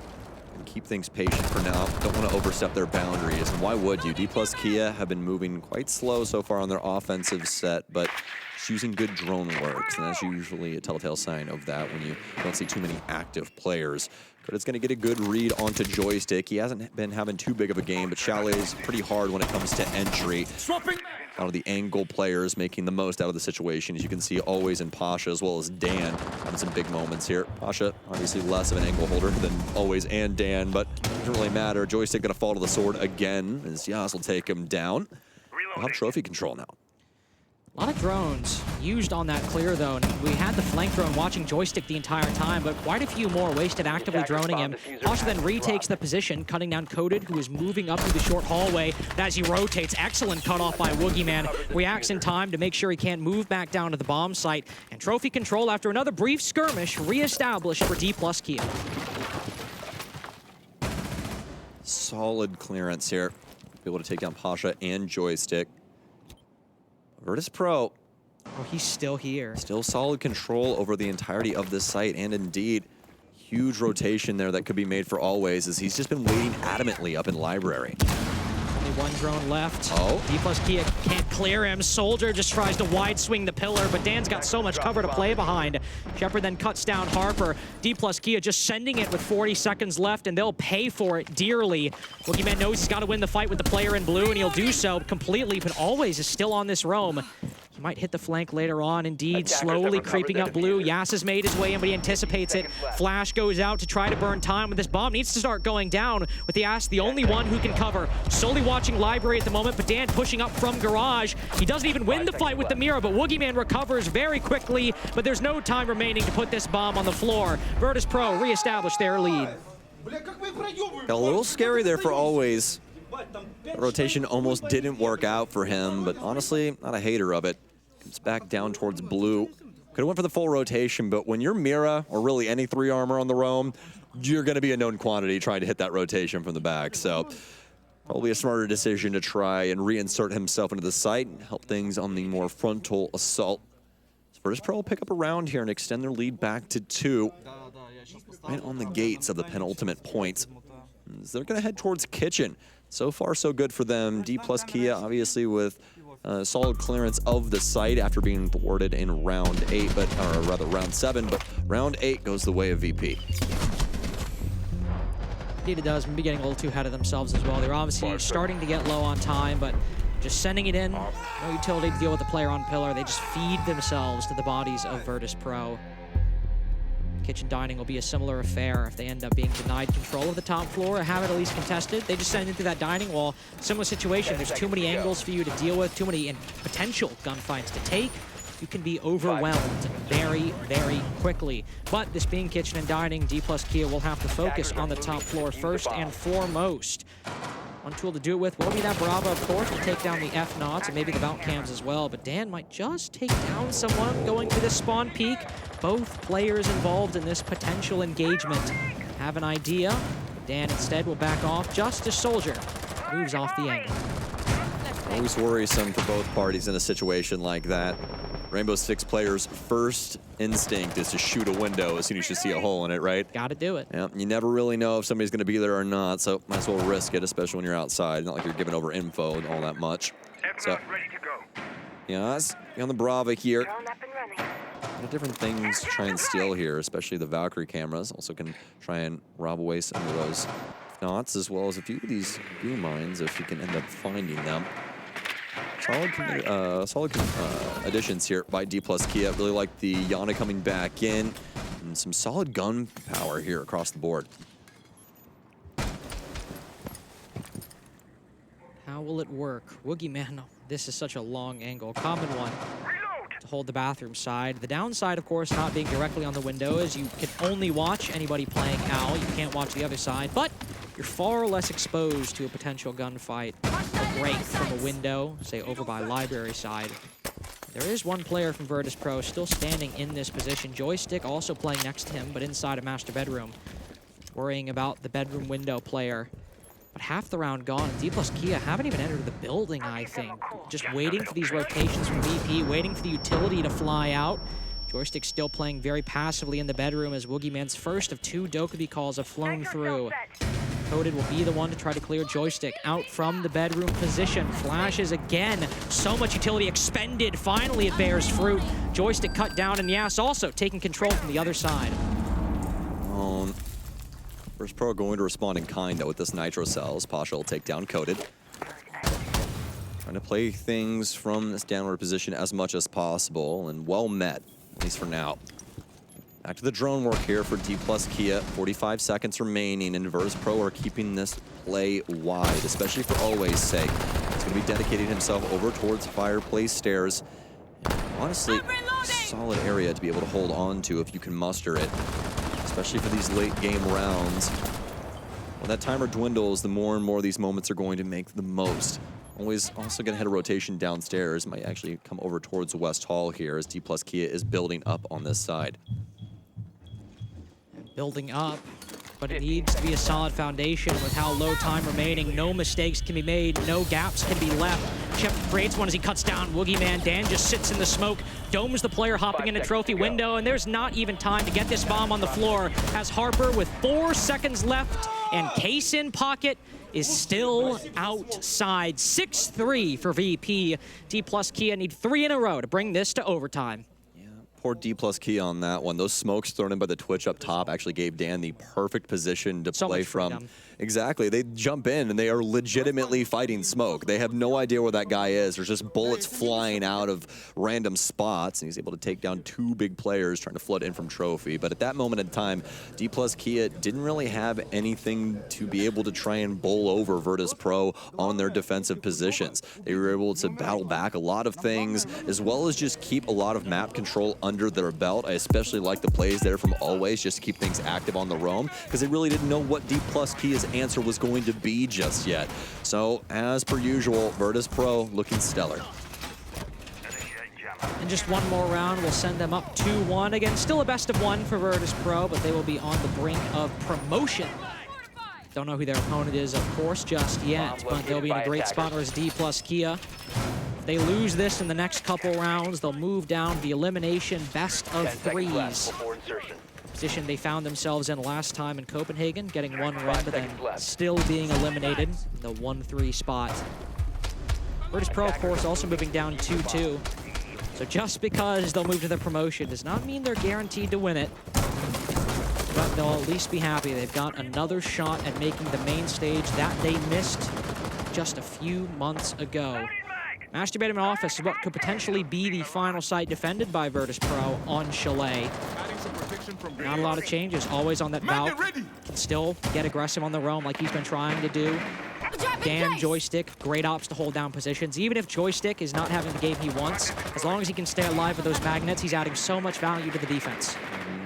S5: can keep things patient for now. Don't want to overstep their boundaries, and why would you? Dplus Kia have been moving quite slow so far on their offensive set, but just using good drone works, and that's usually a telltale sign of that when you don't see too many active players. But it's going to get a good read onto Joystick. He hasn't been having too big of a game, but Chalet is pretty hard when it comes to entry. A lot of the angle players making the most out of the situation, as you can see always in Pasha as well as Dan having some big moments here. Pasha obviously less of an angle holder than always and Dan, but it doesn't really matter. Joystick going to fall to the sword again as Yas will take him down. We'll have trophy control now.
S4: A lot of drones used on that clear, though. And we had the flank drone watching Joystick the entire time, but quite a few more wasted actively droning him. Pasha then retakes the position, cutting down Coded, who is moving up through the short hallway. And as he rotates, excellent cutoff by Woogieman. Reacts in time to make sure he can't move back down to the bomb site. And trophy control after another brief skirmish reestablished for Dplus Kia.
S5: Solid clearance here. Be able to take down Pasha and Joystick. Virtus.Pro.
S4: Oh, he's still here.
S5: Still solid control over the entirety of this site, and indeed, huge rotation there that could be made for Always, as he's just been waiting adamantly up in Library.
S4: Only one drone left.
S5: Oh.
S4: Dplus Kia can't clear him. Soldier just tries to wide swing the pillar, but Dan's got so much cover to play behind. Shepard then cuts down Harper. Dplus Kia just sending it with 40 seconds left, and they'll pay for it dearly. Woogieman knows he's got to win the fight with the player in blue, and he'll do so completely, but Always is still on this roam. He might hit the flank later on. Indeed, slowly creeping up blue. Yas has made his way in, but he anticipates it. Flash goes out to try to burn time, but this bomb needs to start going down with Yas, the only one who can cover. Solely watching Library at the moment, but Dan pushing up from Garage. He doesn't even win the fight with the Mira, but Woogieman recovers very quickly, but there's no time remaining to put this bomb on the floor. Virtus.Pro reestablish their lead.
S5: A little scary there for Always. The rotation almost didn't work out for him, but honestly, not a hater of it. Comes back down towards blue. Could have went for the full rotation, but when you're Mira, or really any 3 armor on the roam, you're going to be a known quantity trying to hit that rotation from the back. So probably a smarter decision to try and reinsert himself into the site and help things on the more frontal assault. Virtus.Pro will pick up a round here and extend their lead back to 2. Right on the gates of the penultimate points. They're going to head towards Kitchen. So far, so good for them. Dplus Kia, obviously, with solid clearance of the site after being thwarted in round 8, or rather round 7. But round 8 goes the way of VP.
S4: Indeed it does. Maybe getting a little too ahead of themselves as well. They're obviously starting to get low on time, but just sending it in. No utility to deal with the player on pillar. They just feed themselves to the bodies of Virtus.Pro. Kitchen Dining will be a similar affair if they end up being denied control of the top floor or have it at least contested. They just send it into that dining wall. Similar situation. There's too many angles for you to deal with, too many potential gunfights to take. You can be overwhelmed very, very quickly. But this being Kitchen and Dining, Dplus Kia will have to focus on the top floor first and foremost. One tool to do it with will be that Brava, of course, will take down the F-Nauts and maybe the Valcams as well. But Dan might just take down someone going to the spawn peak. Both players involved in this potential engagement have an idea. Dan instead will back off just as Soldier moves off the angle.
S5: Always worrisome for both parties in a situation like that. Rainbow Six players' first instinct is to shoot a window as soon as you see a hole in it, right?
S4: Gotta do it.
S5: Yeah, you never really know if somebody's going to be there or not, so might as well risk it, especially when you're outside. Not like you're giving over info all that much. So, yes, on the Brava here. A lot of different things to try and steal here, especially the Valkyrie cameras. Also can try and rob away some of those knots, as well as a few of these beam mines if you can end up finding them. Solid additions here by Dplus Kia. Really like the Yana coming back in, and some solid gun power here across the board.
S4: How will it work? Woogie Man, this is such a long angle. Common one to hold the bathroom side. The downside, of course, not being directly on the window is you can only watch anybody playing Owl. You can't watch the other side, but you're far less exposed to a potential gunfight or break from a window, say over by library side. There is one player from Virtus.Pro still standing in this position. Joystick also playing next to him, but inside a master bedroom. Worrying about the bedroom window player. But half the round gone. Dplus Kia haven't even entered the building, I think. Just waiting for these rotations from VP, waiting for the utility to fly out. Joystick still playing very passively in the bedroom as Woogie Man's first of 2 Dokkaebi calls have flown through. Coded will be the one to try to clear Joystick out from the bedroom position. Flashes again. So much utility expended. Finally, it bears fruit. Joystick cut down, and Yas also taking control from the other side.
S5: Virtus.Pro going to respond in kind, though, with this Nitro Cells. Pasha will take down Coded. Trying to play things from this downward position as much as possible, and well met, at least for now. Back to the drone work here for Dplus Kia. 45 seconds remaining, and Virtus.Pro are keeping this play wide, especially for Always' sake. He's going to be dedicating himself over towards Fireplace Stairs. And honestly, solid area to be able to hold on to if you can muster it, especially for these late game rounds. When that timer dwindles, the more and more these moments are going to make the most. Always also going to head a rotation downstairs. Might actually come over towards West Hall here as Dplus Kia is building up on this side.
S4: Building up, but it needs to be a solid foundation with how low time remaining. No mistakes can be made, no gaps can be left. Chip creates one as he cuts down Woogie Man. Dan just sits in the smoke, domes the player hopping in a trophy window, and there's not even time to get this bomb on the floor as Harper, with 4 seconds left and case in pocket, is still outside. 6-3 for VP. Dplus Kia need 3 in a row to bring this to overtime.
S5: Poor Dplus Kia on that one. Those smokes thrown in by the Twitch up top actually gave Dan the perfect position to play from. Exactly. They jump in and they are legitimately fighting smoke. They have no idea where that guy is. There's just bullets flying out of random spots, and he's able to take down 2 big players trying to flood in from trophy. But at that moment in time, Dplus Kia didn't really have anything to be able to try and bowl over Virtus.Pro on their defensive positions. They were able to battle back a lot of things, as well as just keep a lot of map control under their belt. I especially like the plays there from Always, just to keep things active on the roam, because they really didn't know what Dplus Kia's answer was going to be just yet. So, as per usual, Virtus.Pro looking stellar.
S4: And just one more round will send them up 2-1. Again, still a best of 1 for Virtus.Pro, but they will be on the brink of promotion. Don't know who their opponent is, of course, just yet, but they'll be in a great spot as Dplus Kia. If they lose this in the next couple rounds, they'll move down the elimination best of 3s. Position they found themselves in last time in Copenhagen, getting 1 run, but then still being eliminated in the 1-3 spot. Virtus.Pro, of course, also moving down 2-2. So just because they'll move to the promotion does not mean they're guaranteed to win it. But they'll at least be happy they've got another shot at making the main stage that they missed just a few months ago. Master Bedroom Office is what could potentially be the final site defended by Virtus.Pro on Chalet. Not a lot of changes, always on that Valk. Can still get aggressive on the roam like he's been trying to do. Dan, Joystick, great ops to hold down positions. Even if Joystick is not having the game he wants, as long as he can stay alive with those magnets, he's adding so much value to the defense.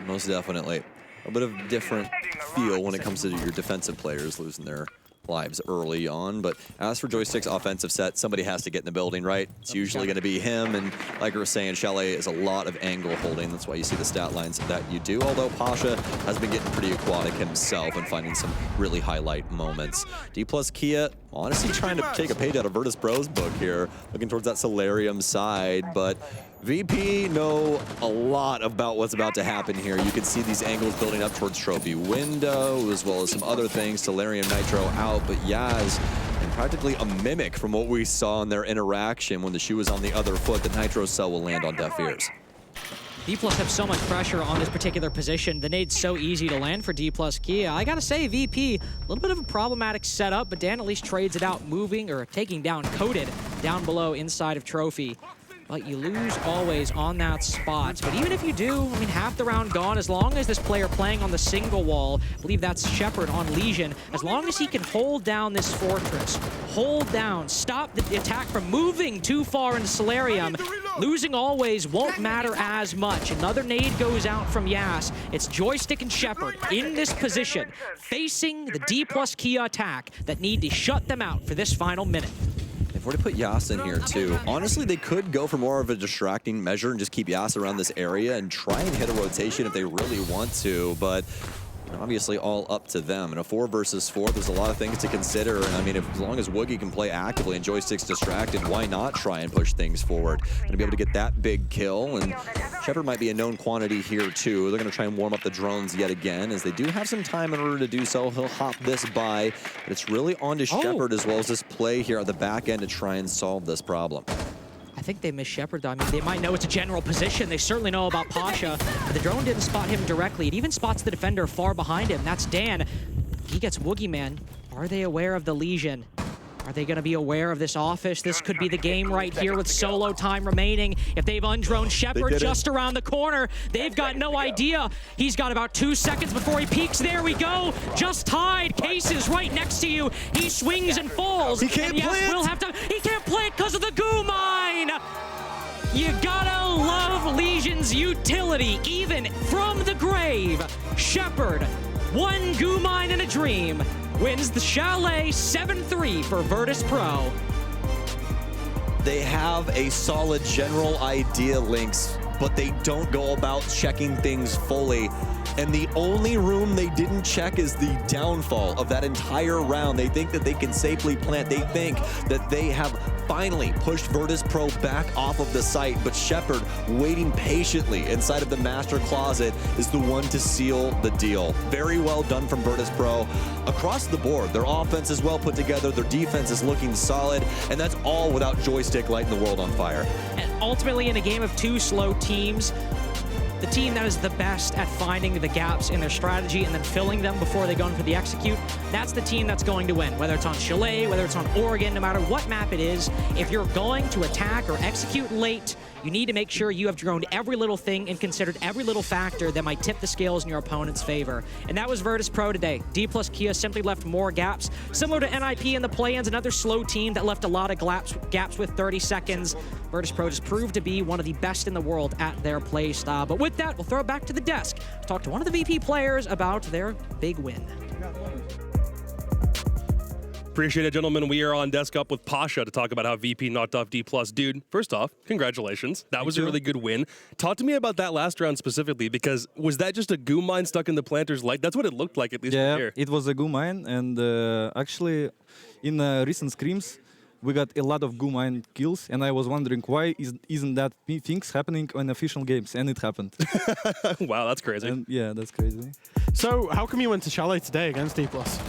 S5: Most definitely. A bit of different feel when it comes to your defensive players losing their lives early on, but as for Joystick's offensive set, somebody has to get in the building, right? It's usually going to be him, and like we were saying, Chalet is a lot of angle holding. That's why you see the stat lines that you do, although Pasha has been getting pretty aquatic himself and finding some really highlight moments. Dplus Kia, honestly trying to take a page out of Virtus.Pro's book here, looking towards that Solarium side, but VP know a lot about what's about to happen here. You can see these angles building up towards trophy window, as well as some other things. Solarium Nitro out, but Yaz, and practically a mimic from what we saw in their interaction when the shoe was on the other foot. The Nitro cell will land on deaf ears.
S4: Dplus have so much pressure on this particular position. The nade's so easy to land for Dplus Kia. I gotta say, VP, a little bit of a problematic setup, but Dan at least trades it out, moving or taking down Coded down below inside of Trophy. But you lose always on that spot. But even if you do, I mean, half the round gone, as long as this player playing on the single wall, I believe that's Shepard on Legion, as long as he can hold down this fortress, hold down, stop the attack from moving too far into Solarium, losing always won't matter as much. Another nade goes out from Yas. It's Joystick and Shepard in this position, facing the Dplus Kia attack that need to shut them out for this final minute.
S5: If we're to put Yas in here too, honestly, they could go for more of a distracting measure and just keep Yas around this area and try and hit a rotation if they really want to, but obviously all up to them. In a 4 versus 4, there's a lot of things to consider, and I mean, as long as Woogie can play actively and Joystick's distracted, why not try and push things forward? Gonna be able to get that big kill, and Shepard might be a known quantity here too. They're gonna try and warm up the drones yet again, as they do have some time in order to do so. He'll hop this by, but it's really on to Shepard as well as this play here at the back end to try and solve this problem.
S4: I think they miss Shepard, though. I mean, they might know it's a general position. They certainly know about Pasha. But the drone didn't spot him directly. It even spots the defender far behind him. That's Dan. He gets Woogie Man. Are they aware of the Legion? Are they going to be aware of this office? This could be the game right here with solo time remaining. If they've undroned Shepard just around the corner, they've got no idea. He's got about 2 seconds before he peaks. There we go. Just tied. Cases right next to you. He swings and falls.
S5: He can't play it.
S4: We'll have to. He can't play it because of the goo mine. You gotta love Legion's utility, even from the grave. Shepard, one goo mine in a dream, wins the Chalet 7-3 for Virtus.Pro.
S5: They have a solid general idea, Lynx, but they don't go about checking things fully. And the only room they didn't check is the downfall of that entire round. They think that they can safely plant. They think that they have finally pushed Virtus.Pro back off of the site, but Shepard, waiting patiently inside of the master closet, is the one to seal the deal. Very well done from Virtus.Pro across the board. Their offense is well put together, their defense is looking solid, and that's all without Joystick lighting the world on fire.
S4: And ultimately, in a game of 2 slow teams, the team that is the best at finding the gaps in their strategy and then filling them before they go in for the execute, that's the team that's going to win. Whether it's on Chalet, whether it's on Oregon, no matter what map it is, if you're going to attack or execute late, you need to make sure you have droned every little thing and considered every little factor that might tip the scales in your opponent's favor. And that was Virtus.Pro today. Dplus Kia simply left more gaps. Similar to NIP in the play-ins, another slow team that left a lot of gaps with 30 seconds. Virtus.Pro just proved to be one of the best in the world at their play style. But with that, we'll throw it back to the desk to talk to one of the VP players about their big win.
S1: Appreciate it, gentlemen. We are on desk up with Pasha to talk about how VP knocked off Dplus. Dude, first off, congratulations. That was a really good win. Talk to me about that last round specifically, because was that just a goo mine stuck in the planter's light? That's what it looked like, at least from here.
S6: Yeah, it was a goo mine, and actually, in recent scrims, we got a lot of goo mine kills, and I was wondering why isn't that things happening in official games, and it happened.
S1: Wow, that's crazy.
S6: And, yeah, that's crazy.
S2: So how come you went to Chalet today against Dplus?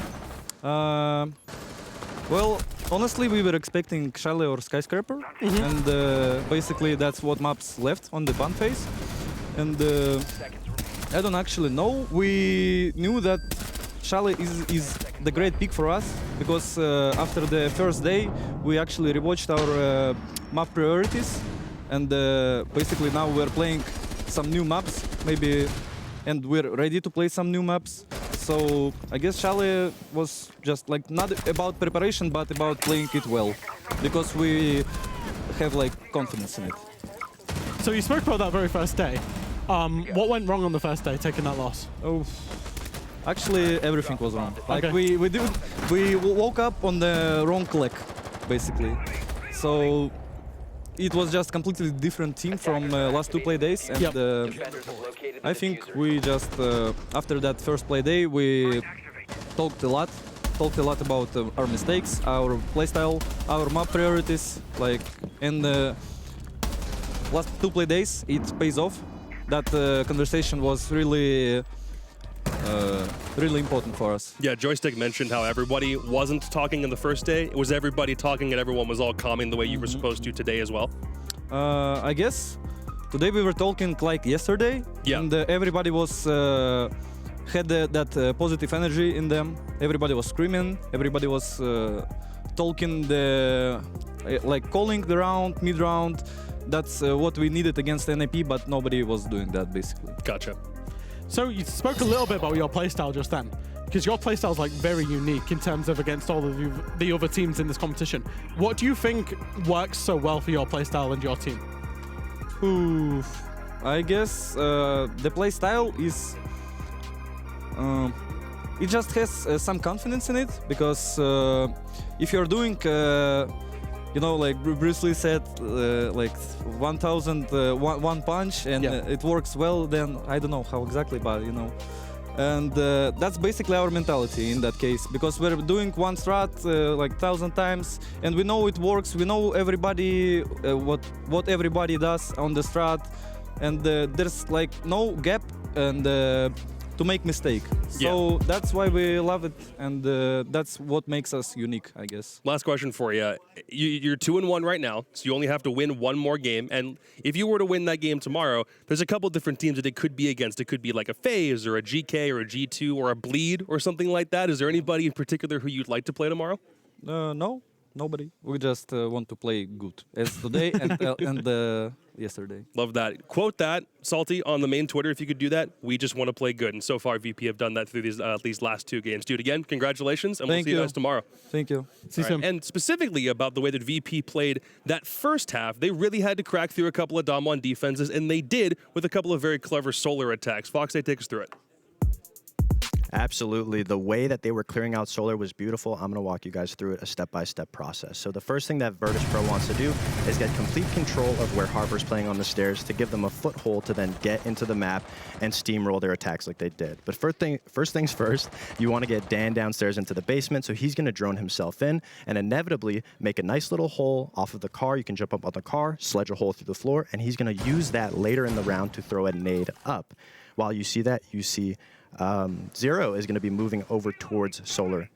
S6: Well, honestly, we were expecting Chalet or Skyscraper, and basically that's what maps left on the ban phase. And I don't actually know. We knew that Chalet is the great pick for us, because after the first day, we actually rewatched our map priorities, and basically now we're playing some new maps, maybe, and we're ready to play some new maps. So I guess Chalet was just like not about preparation, but about playing it well, because we have like confidence in it.
S2: So you spoke about that very first day. What went wrong on the first day, taking that loss?
S6: Oh, actually everything was wrong. Like
S2: Okay.
S6: we woke up on the wrong click, basically. So it was just completely different team from last 2 play days, and I think we just after that first play day we talked a lot about our mistakes, our playstyle, our map priorities, like, and last 2 play days, it pays off. That conversation was really important for us.
S1: Yeah, Joystick mentioned how everybody wasn't talking in the first day. It was everybody talking and everyone was all calming the way you were supposed to today as well.
S6: I guess today we were talking like yesterday, and everybody was had that positive energy in them. Everybody was screaming. Everybody was talking like calling the round, mid round. That's what we needed against NAP, but nobody was doing that basically.
S1: Gotcha.
S2: So you spoke a little bit about your playstyle just then, because your playstyle is like very unique in terms of against all of the other teams in this competition. What do you think works so well for your playstyle and your team?
S6: Oof. I guess the playstyle is it just has some confidence in it, because if you're doing you know, like Bruce Lee said, like 1,000 one punch, and it works well, then I don't know how exactly, but you know. And that's basically our mentality in that case, because we're doing one strat like 1,000 times, and we know it works. We know everybody what everybody does on the strat, and there's like no gap and to make mistake. So that's why we love it, and that's what makes us unique, I guess.
S1: Last question for you. You're 2-1 right now, so you only have to win one more game. And if you were to win that game tomorrow, there's a couple different teams that it could be against. It could be like a FaZe or a GK or a G2 or a Bleed or something like that. Is there anybody in particular who you'd like to play tomorrow?
S6: No, nobody. We just want to play good, as today and yesterday.
S1: Love that. Quote that, Salty, on the main Twitter if you could do that. We just want to play good. And so far, VP have done that through these last 2 games. Dude, again, congratulations, and we'll see you guys tomorrow.
S6: Thank you.
S2: See you soon.
S1: And specifically about the way that VP played that first half, they really had to crack through a couple of Dom1 defenses, and they did with a couple of very clever solar attacks. Fox, take us through it.
S3: Absolutely. The way that they were clearing out solar was beautiful. I'm going to walk you guys through it, a step-by-step process. So the first thing that Virtus.Pro wants to do is get complete control of where Harper's playing on the stairs to give them a foothold to then get into the map and steamroll their attacks like they did. But first things first, you want to get Dan downstairs into the basement, so he's going to drone himself in and inevitably make a nice little hole off of the car. You can jump up on the car, sledge a hole through the floor, and he's going to use that later in the round to throw a nade up. While you see that, you see Zero is going to be moving over towards solar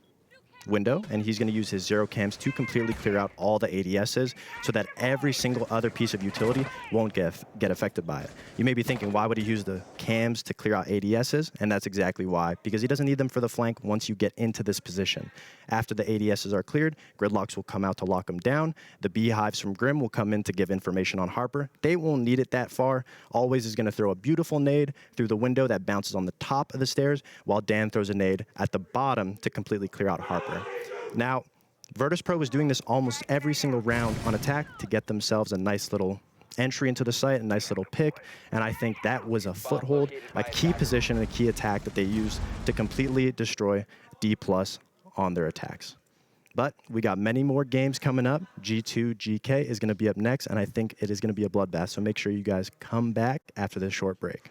S3: window, and he's going to use his Zero cams to completely clear out all the ADSs so that every single other piece of utility won't get affected by it. You may be thinking, why would he use the cams to clear out ADSs? And that's exactly why, because he doesn't need them for the flank once you get into this position. After the ADSs are cleared, Gridlocks will come out to lock them down. The beehives from Grim will come in to give information on Harper. They won't need it that far. Always is going to throw a beautiful nade through the window that bounces on the top of the stairs, while Dan throws a nade at the bottom to completely clear out Harper. Now, Virtus.Pro was doing this almost every single round on attack to get themselves a nice little entry into the site, a nice little pick, and I think that was a foothold, a key position, and a key attack that they used to completely destroy Dplus on their attacks. But we got many more games coming up. G2, GK is going to be up next, and I think it is going to be a bloodbath, so make sure you guys come back after this short break.